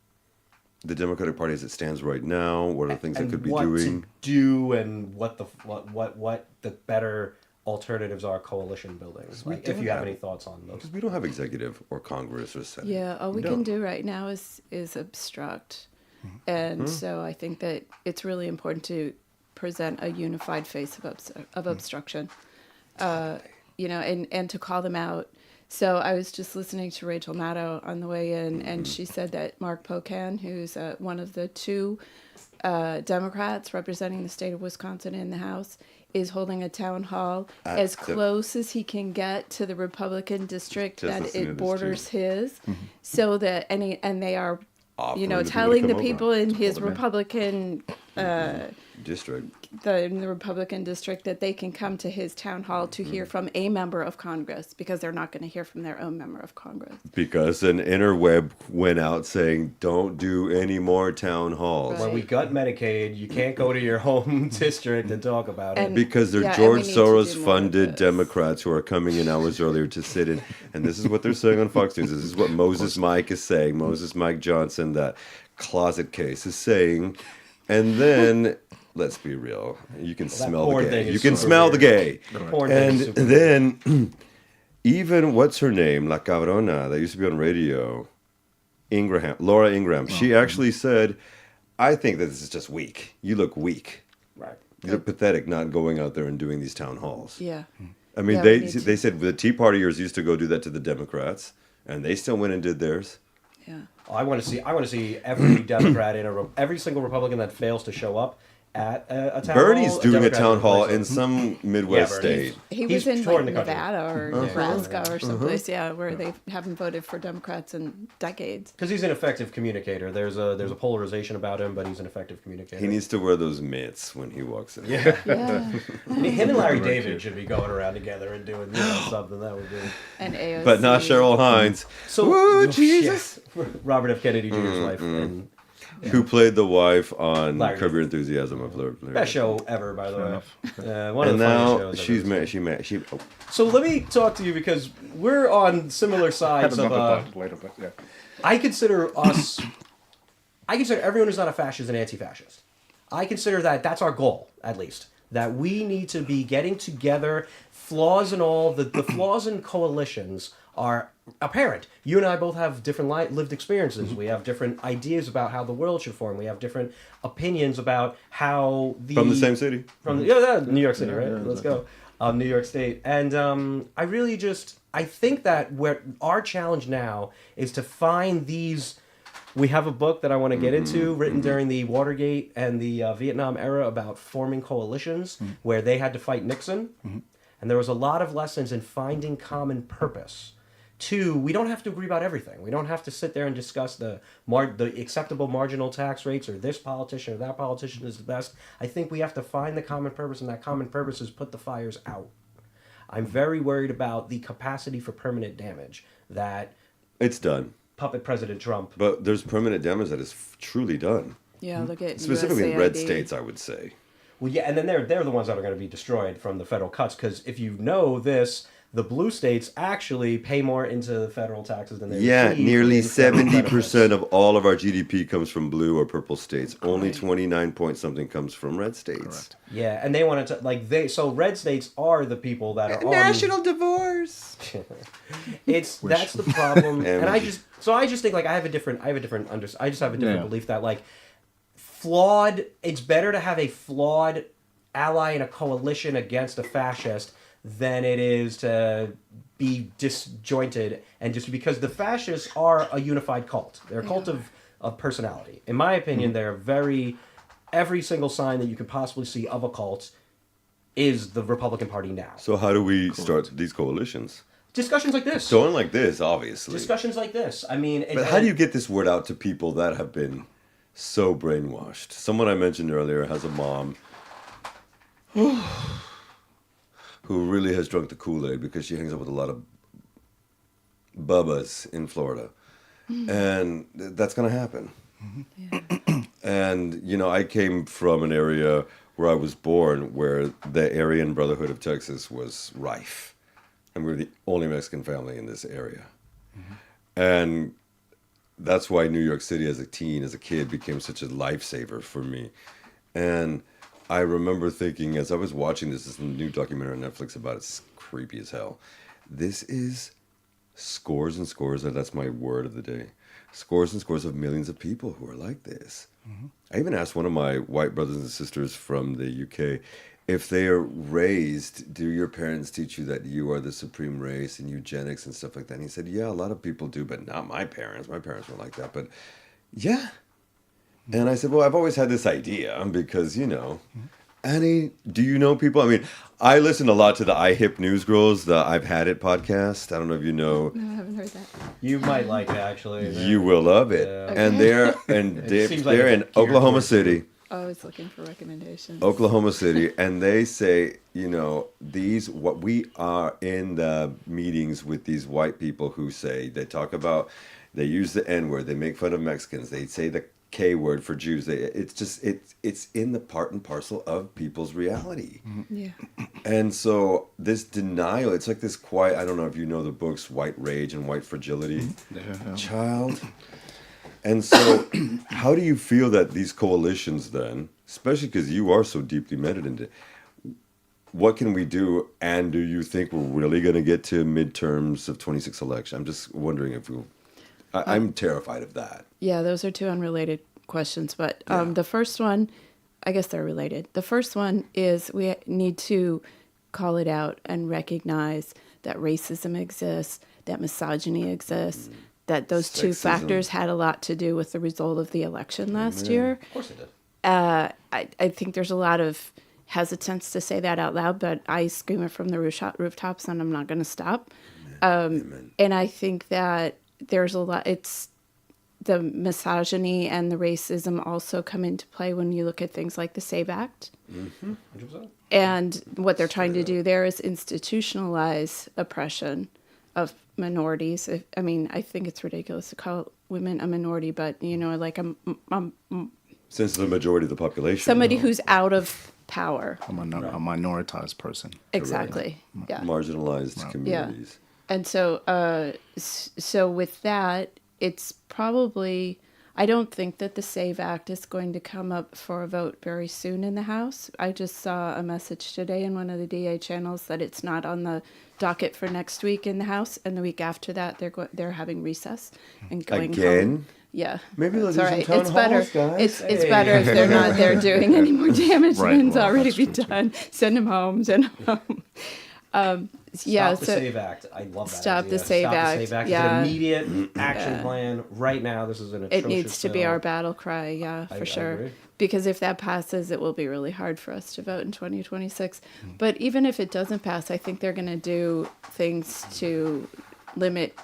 the Democratic Party as it stands right now? What are the things it could be doing? What to do, and what the better alternatives are coalition building. Like, if you have any thoughts on those. Because we don't have executive or Congress or Senate. Yeah, all we can do right now is obstruct. And so I think that it's really important to present a unified face of obstruction, you know, and to call them out. So I was just listening to Rachel Maddow on the way in, and she said that Mark Pocan, who's one of the 2 Democrats representing the state of Wisconsin in the House, is holding a town hall as close as he can get to the Republican district that it borders his, so that and they are, you know, telling the people in his Republican district, in the Republican district, that they can come to his town hall to hear from a member of Congress, because they're not going to hear from their own member of Congress. Because an interweb went out saying, don't do any more town halls. When we gut Medicaid, you can't go to your home district and talk about it. Because they're George Soros-funded Democrats who are coming in hours earlier to sit in. And this is what they're saying on Fox News. This is what Moses Mike is saying. Moses Mike Johnson, that closet case, is saying. And then, let's be real, you can smell the gay. You can smell the gay. And then, even, what's her name? La Cabrona, that used to be on radio, Laura Ingraham. She actually said, I think that this is just weak. You look weak. Right. You look pathetic not going out there and doing these town halls. Yeah. I mean, they said the Tea Partiers used to go do that to the Democrats, and they still went and did theirs. Yeah. I want to see every Democrat every single Republican that fails to show up at a town Bernie's hall. doing a town hall in some Midwest state. He was in like Nevada or Nebraska or someplace, where they haven't voted for Democrats in decades. Because he's an effective communicator. There's a polarization about him, but he's an effective communicator. He needs to wear those mitts when he walks in. Yeah. Him and Larry David should be going around together and doing something that would be. And AOC. But not Cheryl Hines. So, Woo, Jesus. Robert F. Kennedy Jr.'s wife. And who played the wife on Larry. Curb Your Enthusiasm of Larry. Best show ever, by the way. One And of the funniest now shows. she's married. So let me talk to you because we're on similar sides of. Later, but yeah. I consider everyone who's not a fascist an anti-fascist. I consider that's our goal, at least. That we need to be getting together, flaws and all. The flaws in coalitions are apparent. You and I both have different lived experiences. We have different ideas about how the world should form. We have different opinions about how From the same city. New York City, right? Let's go. New York State. And I think that where our challenge now is to find these. We have a book that I want to get into, written during the Watergate and the Vietnam era about forming coalitions where they had to fight Nixon. And there was a lot of lessons in finding common purpose. Two, we don't have to agree about everything. We don't have to sit there and discuss the acceptable marginal tax rates or this politician or that politician is the best. I think we have to find the common purpose, and that common purpose is put the fires out. I'm very worried about the capacity for permanent damage that... It's done. Puppet President Trump. But there's permanent damage that is truly done. Yeah, look at specifically in red USAID. states, I would say. Well, yeah, and then they're the ones that are going to be destroyed from the federal cuts, because if you know this, the blue states actually pay more into the federal taxes than they receive. Nearly in federal 70% benefits. of all of our GDP comes from blue or purple states. Only 29 point something comes from red states. Correct. Yeah, and they wanted to so red states are the people that are National divorce. That's the problem, And and we I just think like I just have a different belief that like flawed. It's better to have a flawed ally in a coalition against a fascist than it is to be disjointed and just because the fascists are a unified cult. They're a cult of personality. In my opinion, they're every single sign that you can possibly see of a cult is the Republican Party now. So how do we start these coalitions? Discussions like this. Going like this, obviously. Discussions like this. I mean... But how do you get this word out to people that have been so brainwashed? Someone I mentioned earlier has a mom who really has drunk the Kool-Aid because she hangs out with a lot of bubbas in Florida. And that's going to happen. Yeah. And, I came from an area where I was born where the Aryan Brotherhood of Texas was rife. And we were the only Mexican family in this area. And that's why New York City as a kid, became such a lifesaver for me. And I remember thinking, as I was watching this new documentary on Netflix about it, it's creepy as hell. This is scores and scores, and that's my word of the day, scores and scores of millions of people who are like this. I even asked one of my white brothers and sisters from the UK, if they are raised, do your parents teach you that you are the supreme race and eugenics and stuff like that? And he said, yeah, a lot of people do, but not my parents. My parents were like that, but yeah. And I said, well, I've always had this idea because, Annie, do you know people? I mean, I listen a lot to the iHip News Girls, the I've Had It podcast. I don't know if you know. No, I haven't heard that. You might like it, actually. You will love it. Yeah. And they're seems like they're it's in geared Oklahoma towards City. I was looking for recommendations. Oklahoma City, and they say, what we are in the meetings with these white people who say they use the N word, they make fun of Mexicans, they say the K word for Jews. It's in the part and parcel of people's reality. Yeah. And so this denial, it's like this quiet. I don't know if you know the books White Rage and White Fragility. Yeah. Child. And so, how do you feel that these coalitions then, especially because you are so deeply embedded into it, what can we do? And do you think we're really going to get to midterms of 26 election? I'm just wondering if I'm terrified of that. Yeah, those are two unrelated questions. But the first one, I guess they're related. The first one is we need to call it out and recognize that racism exists, that misogyny exists, that those two factors had a lot to do with the result of the election last year. Of course it did. I think there's a lot of hesitance to say that out loud, but I scream it from the rooftops, and I'm not going to stop. And I think that there's a lot. It's the misogyny and the racism also come into play when you look at things like the SAVE Act. 100%. And what they're trying to do there is institutionalize oppression of minorities. I think it's ridiculous to call women a minority, but like Since the majority of the population. somebody who's out of power. A minoritized person. Exactly. Yeah. Marginalized communities. And so with that, it's probably, I don't think that the SAVE Act is going to come up for a vote very soon in the House. I just saw a message today in one of the DA channels that it's not on the docket for next week in the House, and the week after that they're having recess and going Again? home. Yeah, Maybe let's it's all do right. some town It's better. halls, guys. It's better if they're not there doing any more damage Right, than's well, already that's been true, too. done. Send them home. Send them home. Stop the SAVE Act. I love that. Stop idea. the SAVE Stop Act. The SAVE Act. Yeah. It's an immediate action plan right now. This is an atrocious It needs to be bill. our battle cry, yeah, I for sure. agree. Because if that passes, it will be really hard for us to vote in 2026. But even if it doesn't pass, I think they're going to do things to limit,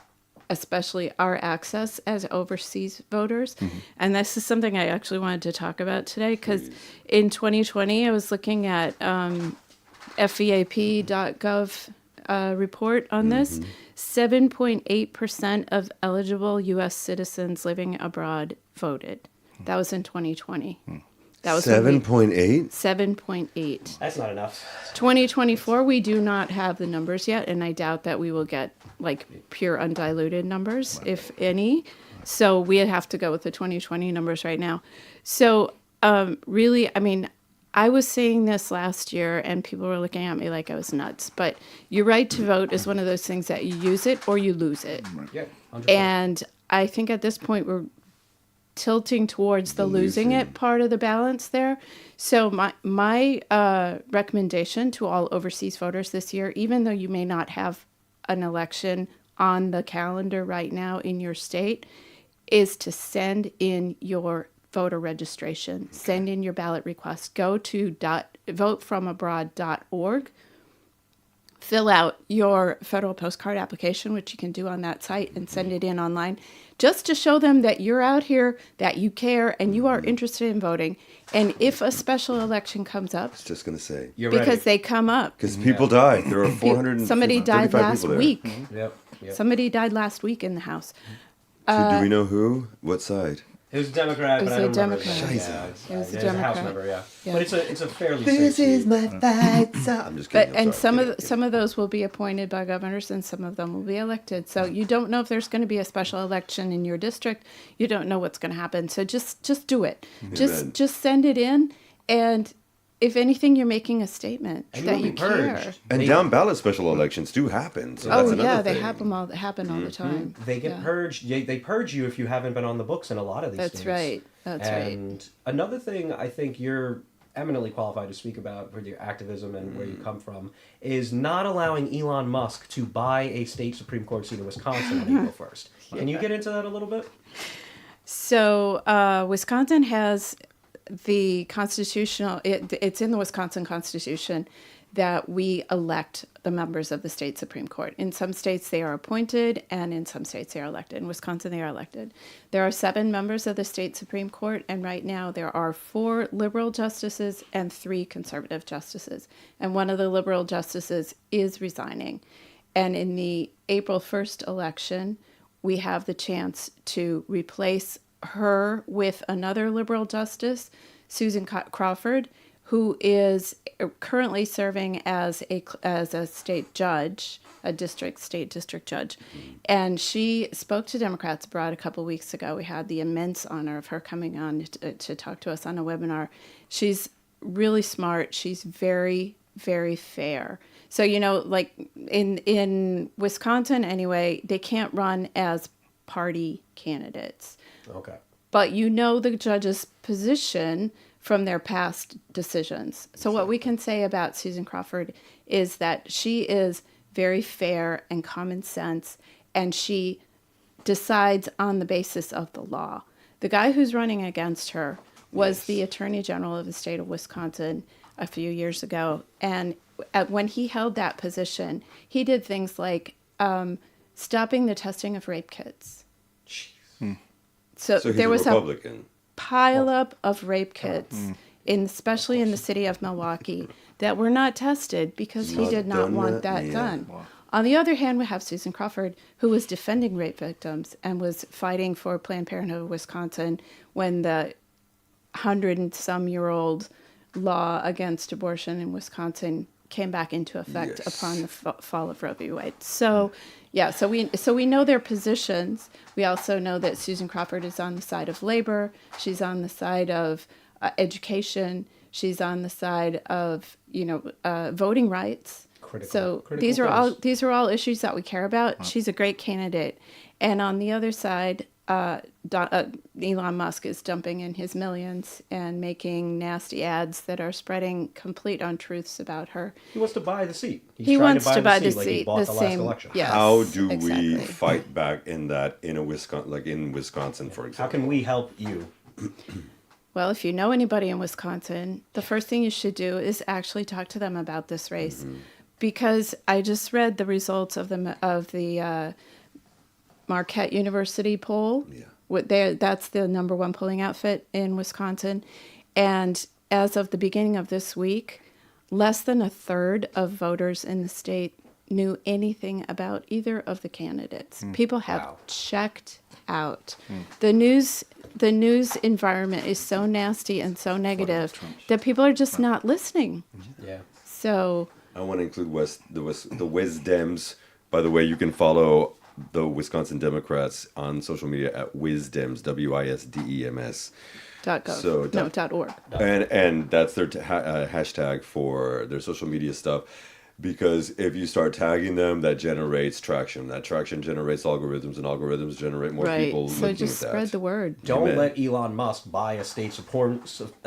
especially our access as overseas voters. And this is something I actually wanted to talk about today, because in 2020, I was looking at FEAP.gov report on this. 7.8% of eligible U.S. citizens living abroad voted. That was in 2020. That was 7.8? 7.8. That's not enough. 2024, we do not have the numbers yet, and I doubt that we will get like pure undiluted numbers, if any. So we have to go with the 2020 numbers right now. So really, I mean, I was saying this last year, and people were looking at me like I was nuts. But your right to vote is one of those things that you use it or you lose it. Yeah, 100%. And I think at this point we're tilting towards the losing it part of the balance there. So my recommendation to all overseas voters this year, even though you may not have an election on the calendar right now in your state, is to send in your voter registration, send in your ballot request. Go to votefromabroad.org. Fill out your federal postcard application, which you can do on that site, and send it in online, just to show them that you're out here, that you care, and you are interested in voting. And if a special election comes up, I was just going to say. You're because ready. they come up. Because people died. There are 435 Somebody died last people there. week. Yep. Somebody died last week in the House. Do we know who? What side? It was a Democrat, It was but I a don't remember. Democrat. His name. Yeah, It was a House Democrat. member, yeah. Yeah. But it's a fairly This safe is seat. my fight song. I'm just kidding. But and some of those will be appointed by governors, and some of them will be elected. So you don't know if there's going to be a special election in your district. You don't know what's going to happen. So just do it. Amen. Just send it in, and if anything, you're making a statement And that will you be care. purged. And down ballot special elections do happen. So that's Oh another yeah, thing. they happen all the time. They get Yeah. purged. They purge you if you haven't been on the books in a lot of these That's states. right. That's right. And another thing I think you're eminently qualified to speak about with your activism and where you come from is not allowing Elon Musk to buy a state Supreme Court seat in Wisconsin on April 1st. Can you get into that a little bit? So Wisconsin has the constitutional, it's in the Wisconsin Constitution that we elect the members of the state Supreme Court. In some states they are appointed, and in some states they are elected. In Wisconsin they are elected. There are 7 members of the state Supreme Court, and right now there are 4 liberal justices and 3 conservative justices. And one of the liberal justices is resigning. And in the April 1st election, we have the chance to replace her with another liberal justice, Susan Crawford, who is currently serving as a state judge, a state district judge. And she spoke to Democrats Abroad a couple weeks ago. We had the immense honor of her coming on to talk to us on a webinar. She's really smart. She's very, very fair. So, like in Wisconsin anyway, they can't run as party candidates. Okay. But the judge's position from their past decisions. So what we can say about Susan Crawford is that she is very fair and common sense, and she decides on the basis of the law. The guy who's running against her was the Attorney General of the state of Wisconsin a few years ago. And when he held that position, he did things like stopping the testing of rape kits. So he's there a was Republican. pile up of rape kits, especially in the city of Milwaukee, that were not tested because he did not want that done. On the other hand, we have Susan Crawford, who was defending rape victims and was fighting for Planned Parenthood of Wisconsin when the 100-and-some-year-old law against abortion in Wisconsin came back into effect upon the fall of Roe v. Wade. So, so we know their positions. We also know that Susan Crawford is on the side of labor. She's on the side of education. She's on the side of voting rights. Critical these are all issues that we care about. Wow. She's a great candidate, and on the other side, Elon Musk is dumping in his millions and making nasty ads that are spreading complete untruths about her. He wants to buy the seat. He wants to buy the seat. Like he bought the last election. Yes, how do we fight back in Wisconsin, for example? How can we help you? Well, if you know anybody in Wisconsin, the first thing you should do is actually talk to them about this race. Mm-hmm. Because I just read the results of the Marquette University poll. Yeah. That's the number one polling outfit in Wisconsin. And as of the beginning of this week, less than a third of voters in the state knew anything about either of the candidates. People have checked out. The news environment is so nasty and so negative that people are just not listening. Yeah. So I want to include the WisDems. By the way, you can follow the Wisconsin Democrats on social media at WisDems, WISDEMS. .gov. So, .org. And that's their hashtag for their social media stuff. Because if you start tagging them, that generates traction. That traction generates algorithms, and algorithms generate more people looking at that. So just spread the word. Don't let Elon Musk buy a state Supreme Court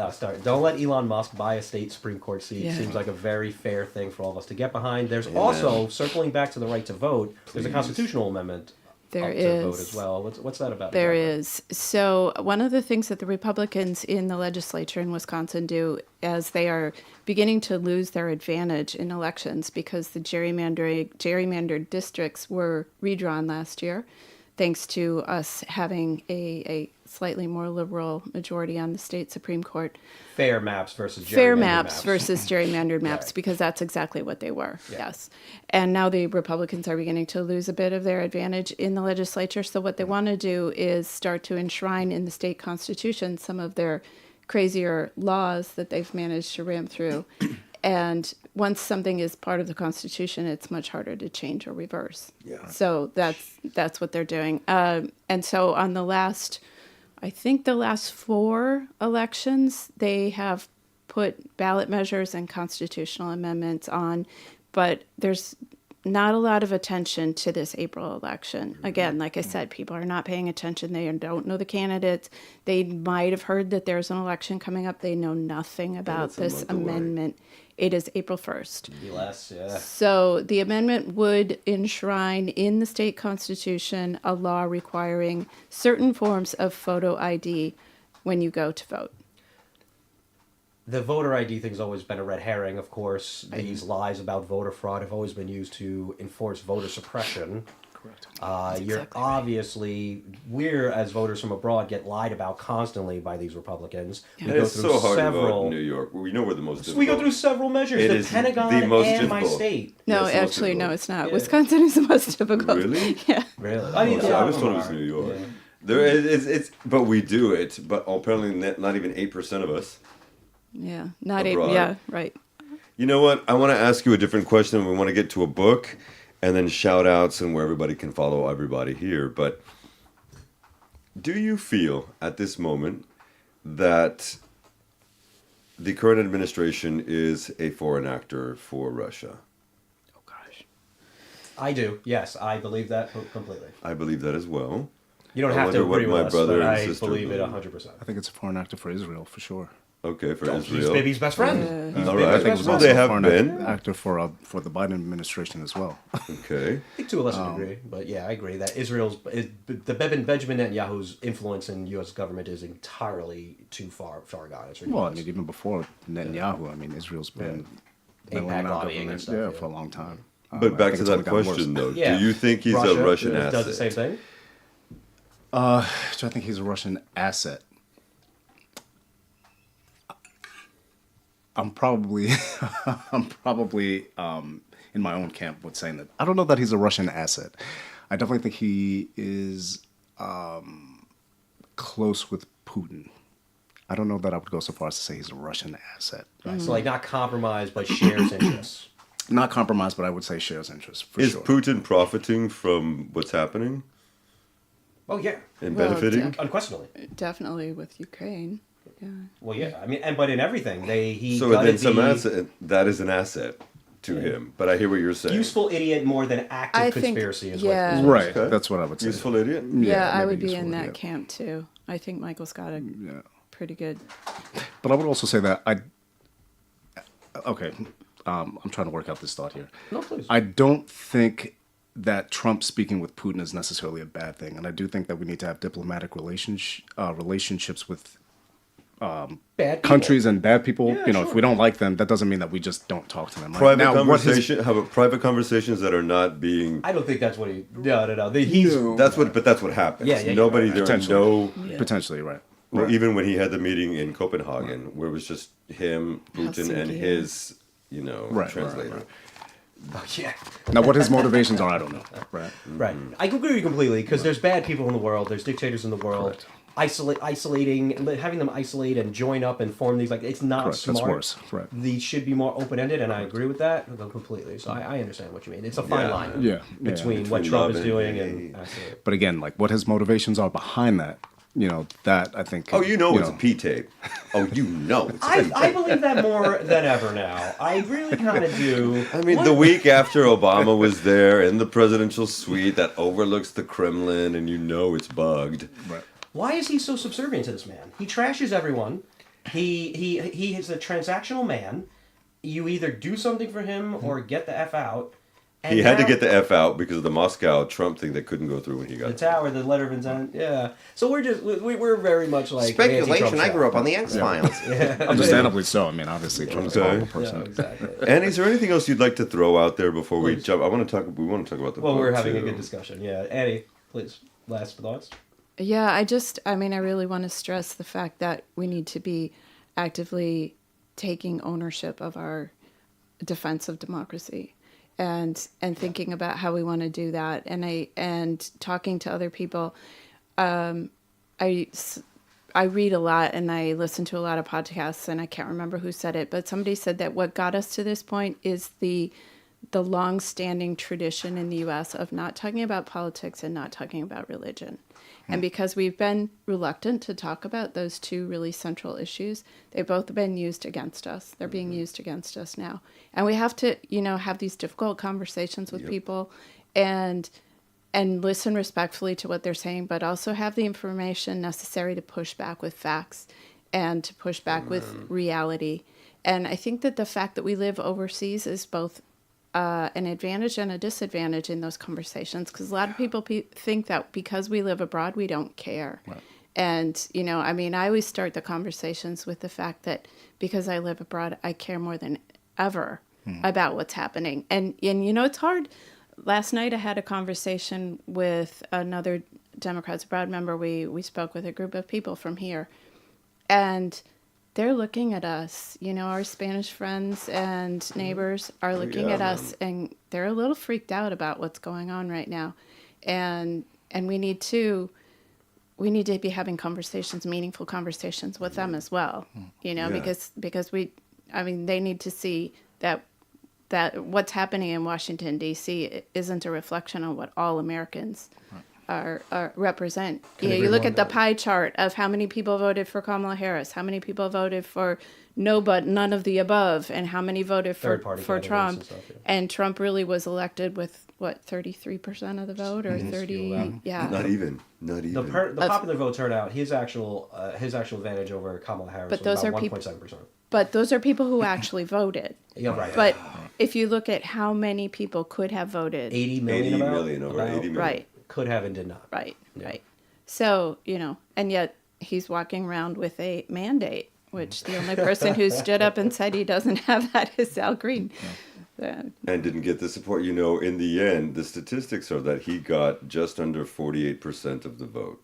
seat. Yeah. Seems like a very fair thing for all of us to get behind. There's also, circling back to the right to vote, there's a constitutional amendment. There is. To vote as well. What's that about? There is. So one of the things that the Republicans in the legislature in Wisconsin do as they are beginning to lose their advantage in elections because the gerrymandered districts were redrawn last year, thanks to us having a slightly more liberal majority on the state Supreme Court. Fair maps versus gerrymandered maps, right. Because that's exactly what they were, yes. And now the Republicans are beginning to lose a bit of their advantage in the legislature. So what they want to do is start to enshrine in the state constitution some of their crazier laws that they've managed to ram through. And once something is part of the Constitution, it's much harder to change or reverse. Yeah. So that's what they're doing. And so on the last 4 elections, they have put ballot measures and constitutional amendments on, but there's not a lot of attention to this April election. Again, like I said, people are not paying attention. They don't know the candidates. They might have heard that there's an election coming up. They know nothing about this amendment. It is April 1st. Less, yeah. So the amendment would enshrine in the state constitution a law requiring certain forms of photo ID when you go to vote. The voter ID thing's always been a red herring, of course. These lies about voter fraud have always been used to enforce voter suppression. Correct. We're, as voters from abroad, get lied about constantly by these Republicans. Yeah. It's so hard to vote in New York. We know we're the most difficult. We go through several measures. The Pentagon and difficult. My state. No, yes, actually, no, it's not. Yeah. Wisconsin is the most difficult. Really? Yeah. Really? I was told it was New York. Yeah. But we do it. But apparently, not even 8% of us. Yeah, not abroad. 8. Yeah, right. You know what? I want to ask you a different question. We want to get to a book and then shout outs and where everybody can follow everybody here. But do you feel at this moment that the current administration is a foreign actor for Russia? Oh, gosh. I do. Yes, I believe that completely. I believe that as well. You don't have to agree with us, but I believe it 100%. I think it's a foreign actor for Israel, for sure. Okay, for Israel. He's Bibi's best friend. All right. I think they have been actor for the Biden administration as well. Okay. I think to a lesser degree, but yeah, I agree that the Benjamin Netanyahu's influence in U.S. government is entirely too far gone. Well, I mean, even before Netanyahu, I mean, Israel's been AIPAC lobbying and stuff, for a long time. But back to that question, though, do you think he's a Russian asset? Does the same thing? Do I think he's a Russian asset? I'm probably in my own camp with saying that I don't know that he's a Russian asset. I definitely think he is close with Putin. I don't know that I would go so far as to say he's a Russian asset. Right. So like not compromised, but shares interests. Not compromised, but I would say shares interests for Is sure. Putin profiting from what's happening Oh yeah, and Well, benefiting? unquestionably. Definitely with Ukraine. Yeah. Well, yeah. I mean, but in everything, he So gutted then some the asset, that is an asset to him. But I hear what you're saying. useful idiot more than active I think- conspiracy is yeah. what. Right, Okay. that's what I would say. Useful idiot? Yeah, I maybe would be useful, in that yeah. camp too. I think Michael's got a Yeah. pretty good. But I would also say that I'm trying to work out this thought here. No, please. I don't think that Trump speaking with Putin is necessarily a bad thing, and I do think that we need to have diplomatic relationships with Bad people. countries and bad people. Yeah, If sure. we don't like them, that doesn't mean that we just don't talk to them. Private Now, what his- conversation. How about private conversations that are not being? I don't think that's what he. No. He's That's what happens. Yeah, Nobody right. there. Potentially. No. Potentially, right. Well, Right. even when he had the meeting in Copenhagen, where it was just him, Putin, and Helsinki, his, Right, translator. right. Oh, yeah. Now, what his motivations are, I don't know. Right. Right. I agree with you completely because there's bad people in the world. There's dictators in the world. Correct. Isolating, having them isolate and join up and form these it's not Correct. smart. That's worse. Right. These should be more open ended, and I agree with that completely. So I understand what you mean. It's a fine Yeah. line. Yeah. Between what Between Trump love is and doing hate. and absolutely. But again, like what his motivations are behind that, that I think. Oh, it's a P tape. Oh, it's a P I believe that more than ever now. I really kind of do. I mean, the week after Obama was there in the presidential suite that overlooks the Kremlin, and it's bugged. Right. Why is he so subservient to this man? He trashes everyone. He is a transactional man. You either do something for him or get the F out. And He had to now- get the F out because of the Moscow Trump thing that couldn't go through when he got the tower, the letter of intent. Yeah. So we're very much like Speculation. anti-Trump I grew up shop. on the X Files. Understandably so. I mean, obviously, Trump's a horrible Okay. person. Yeah, exactly. And is there anything else you'd like to throw out there before we Please. jump? We want to talk about the Well, book, we're having a too. good discussion. Yeah, Annie, please, last thoughts. Yeah, I really want to stress the fact that we need to be actively taking ownership of our defense of democracy and thinking about how we want to do that. And talking to other people. I read a lot and I listen to a lot of podcasts, and I can't remember who said it, but somebody said that what got us to this point is the long-standing tradition in the U.S. of not talking about politics and not talking about religion. And because we've been reluctant to talk about those two really central issues, they've both been used against us. They're being used against us now. And we have to, have these difficult conversations with people and listen respectfully to what they're saying, but also have the information necessary to push back with facts and to push back with reality. And I think that the fact that we live overseas is both an advantage and a disadvantage in those conversations, because a lot of people think that because we live abroad, we don't care. Right. And, I always start the conversations with the fact that because I live abroad, I care more than ever about what's happening. And it's hard. Last night I had a conversation with another Democrats Abroad member. We spoke with a group of people from here, and they're looking at us, our Spanish friends and neighbors are looking at us, and they're a little freaked out about what's going on right now. And we need to be having conversations, meaningful conversations with them as well, because they need to see that what's happening in Washington, D.C. isn't a reflection on what all Americans are represent. You look at the pie chart of how many people voted for Kamala Harris, how many people voted for none of the above, and how many voted for Trump. And stuff, yeah. And Trump really was elected with, 33% of the vote, or 30? Yeah. Not even. The popular vote turnout, his actual advantage over Kamala Harris But was those about are 1.7%. But those are people who actually voted. Yeah, right. But if you look at how many people could have voted, 80 million, 80 million, over 80 million. right, could have and did not. right. So, and yet he's walking around with a mandate, which the only person who stood up and said he doesn't have that is Al Green. And didn't get the support. In the end, the statistics are that he got just under 48% of the vote.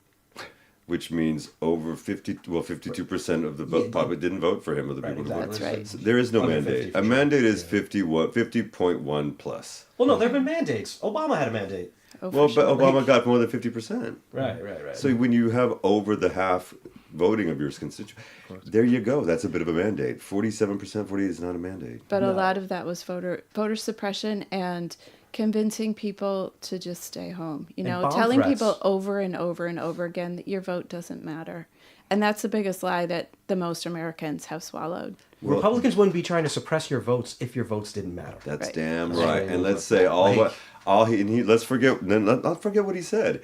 which means over 52% of the vote public didn't vote for him, of the people who voted. That's right. So there is no Under mandate. 50 for A sure. mandate is 50.1 plus. Well, no, there have been mandates. Obama had a mandate. Oh, Well, for sure. but Obama got more than 50%. Right. So when you have over the half voting of your constituents, there you go. That's a bit of a mandate. 47%, 48 is not a mandate. But a lot of that was voter suppression and convincing people to just stay home. You know, bomb telling threats. people over and over and over again that your vote doesn't matter. And that's the biggest lie that the most Americans have swallowed. Well, Republicans wouldn't be trying to suppress your votes if your votes didn't matter. That's Right. damn That's right. right. And let's say let's forget. Not forget what he said.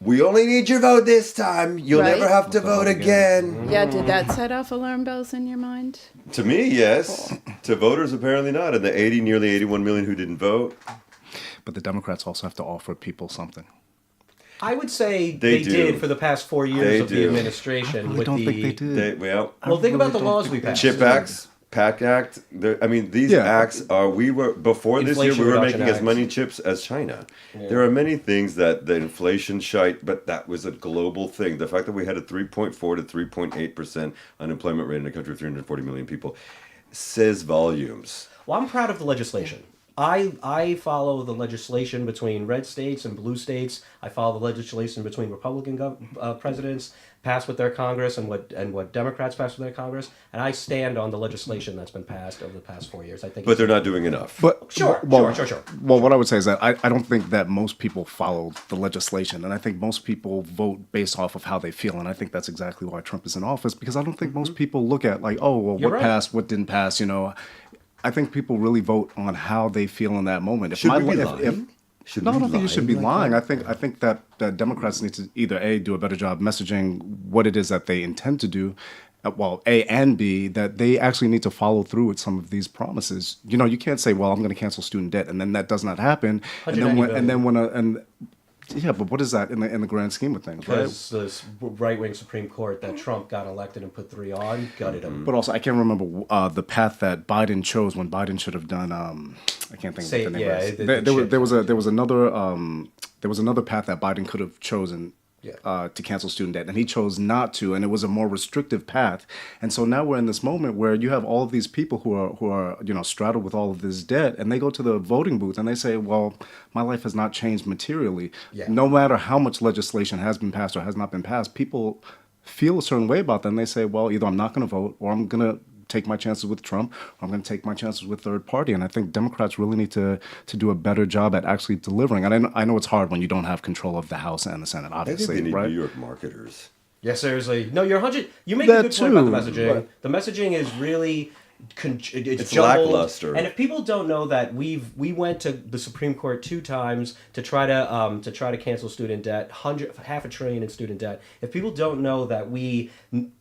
We only need your vote this time. You'll Right. never have to vote again. Yeah, did that set off alarm bells in your mind? To me, yes. To voters, apparently not. And the nearly 81 million who didn't vote. But the Democrats also have to offer people something. I would say They they do. did for the past 4 years They of do. the administration. I with don't the, think they did. Well, Well, think about the really laws don't we think they passed. CHIP Acts, PAC Act. These Yeah. acts are. Before this year, Inflation we were Reduction making as Acts. many chips as China. There are many things that the inflation shite, but that was a global thing. The fact that we had a 3.4 to 3.8% unemployment rate in a country of 340 million people says volumes. Well, I'm proud of the legislation. I follow the legislation between red states and blue states. I follow the legislation between Republican presidents passed with their Congress and what Democrats passed with their Congress, and I stand on the legislation that's been passed over the past 4 years. I think, But they're not doing enough. But Sure. Well, what I would say is that I don't think that most people follow the legislation, and I think most people vote based off of how they feel, and I think that's exactly why Trump is in office, because I don't think most people look at like, oh, well, You're what right. passed, what didn't pass, you know. I think people really vote on how they feel in that moment. If Should my we be li- if- lying? Should no, I we don't think you should be lying like lying. I think that Democrats need to either A, do a better job messaging what it is that they intend to do, well, A and B, that they actually need to follow through with some of these promises. You know, you can't say, well, I'm going to cancel student debt, and then that does not happen. And then yeah, but what is that in the grand scheme of things, right? because this right-wing Supreme Court that Trump got elected and put 3 on gutted him. But also, I can't remember the path that Biden chose when Biden should have done. I can't think of what the name was. There was another path that Biden could have chosen to cancel student debt, and he chose not to, and it was a more restrictive path. And so now we're in this moment where you have all of these people who are straddled with all of this debt, and they go to the voting booth and they say, "Well, my life has not changed materially. Yeah. No matter how much legislation has been passed or has not been passed, people feel a certain way about that, and they say, well, either I'm not going to vote or I'm going to take my chances with Trump, or I'm going to take my chances with third party." And I think Democrats really need to do a better job at actually delivering. And I know it's hard when you don't have control of the House and the Senate, I think obviously, they need right? New York marketers. Yeah, seriously. No, you're 100. You make That a good point about the too, messaging. but- The messaging is really it's lackluster. lackluster. And if people don't know that we went to the Supreme Court 2 times to try to cancel student debt, $500 billion in student debt. If people don't know that we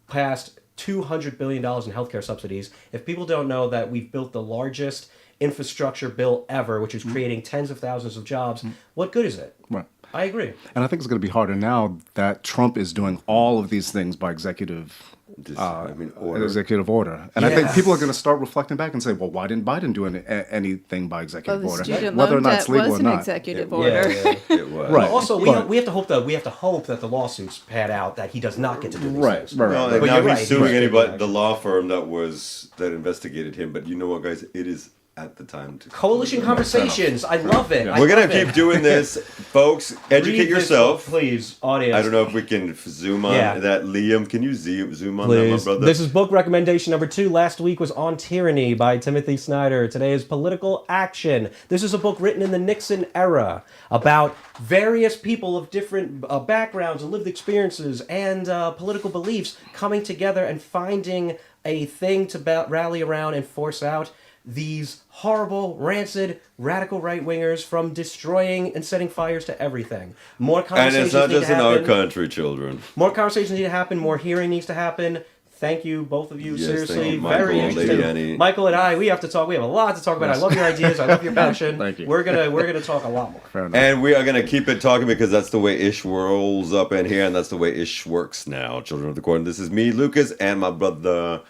passed $200 billion in healthcare subsidies, if people don't know that we've built the largest infrastructure bill ever, which is creating tens of thousands of jobs, what good is it? Right. I agree. And I think it's going to be harder now that Trump is doing all of these things by executive Order. executive order. And I think Yes. people are going to start reflecting back and say, well, why didn't Biden do anything by Well, executive the order? student Whether or loan not debt it's legal was or an not. executive Yeah, order. yeah. It was. Right. Also, But- we have to hope that the lawsuits pan out that he does not get to do these Right, things. right, Well, right. and But now you're he's right, suing he's anybody, taking the action. law firm that investigated him. But you know what, guys? It is at the time to Coalition conversations. I love it. I We're gonna love it. keep doing this, folks. Read Educate this yourself. book, please, audience. I don't know if we can zoom on Yeah. that. Liam, can you zoom on that, my Please. brother? This is book recommendation number 2. Last week was On Tyranny by Timothy Snyder. Today is Political Action. This is a book written in the Nixon era about various people of different backgrounds and lived experiences and political beliefs coming together and finding a thing to rally around and force out these horrible, rancid, radical right-wingers from destroying and setting fires to everything. More and conversations it's not need just to in our happen. country, children. More conversations need to happen. More hearing needs to happen. Thank you, both of you. Yes, Seriously, thank you, Michael, very Lady interesting. Annie. Michael and I, we have to talk. We have a lot to talk about. I love your ideas. I love your passion. Thank you. We're gonna talk a lot more. Fair enough. And we are going to keep it talking because that's the way Ish rolls up in here, and that's the way Ish works now, children of the court. And this is me, Lucas, and my brother.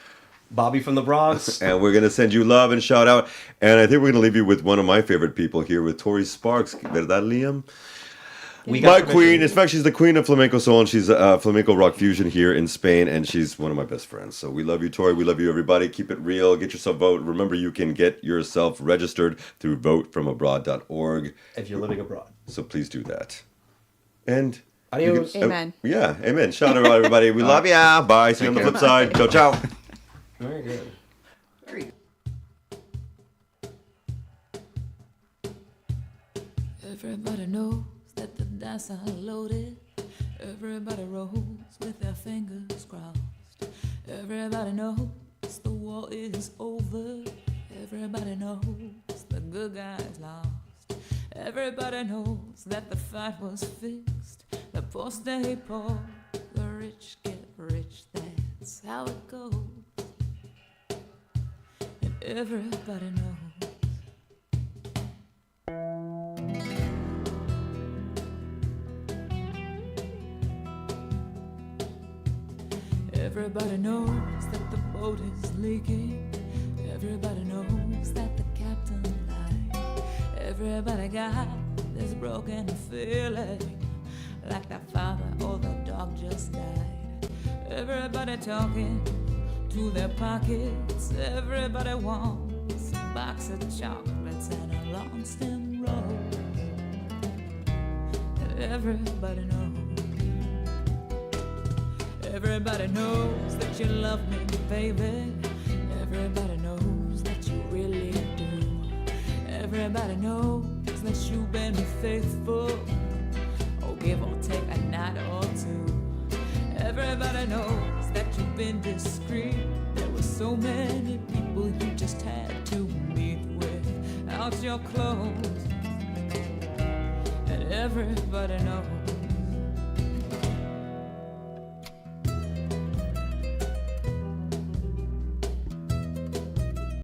Bobby from the Bronx. And we're going to send you love and shout out. And I think we're going to leave you with one of my favorite people here with Tori Sparks. ¿Verdad, Liam? My queen. In fact, she's the queen of flamenco soul, and she's flamenco rock fusion here in Spain, and she's one of my best friends. So we love you, Tori. We love you, everybody. Keep it real. Get yourself vote. Remember, you can get yourself registered through votefromabroad.org. If you're living abroad. So please do that. And adios. Amen. Yeah, amen. Shout out, everybody. We love ya. Bye. See you on the flip side. Ciao, ciao. Very good. Everybody knows that the dice are loaded. Everybody rolls with their fingers crossed. Everybody knows the war is over. Everybody knows the good guys lost. Everybody knows that the fight was fixed. The poor stay poor, the rich get rich. That's how it goes. And everybody knows. Everybody knows that the boat is leaking. Everybody knows that the captain lied. Everybody got this broken feeling, like the father or the dog just died. Everybody talking to their pockets. Everybody wants a box of chocolates and a long stem rose. And everybody knows. Everybody knows that you love me, baby. Everybody knows that you really do. Everybody knows that you've been faithful, or give or take a night or two. Everybody knows that you've been discreet. There were so many people you just had to meet without your clothes. And everybody knows.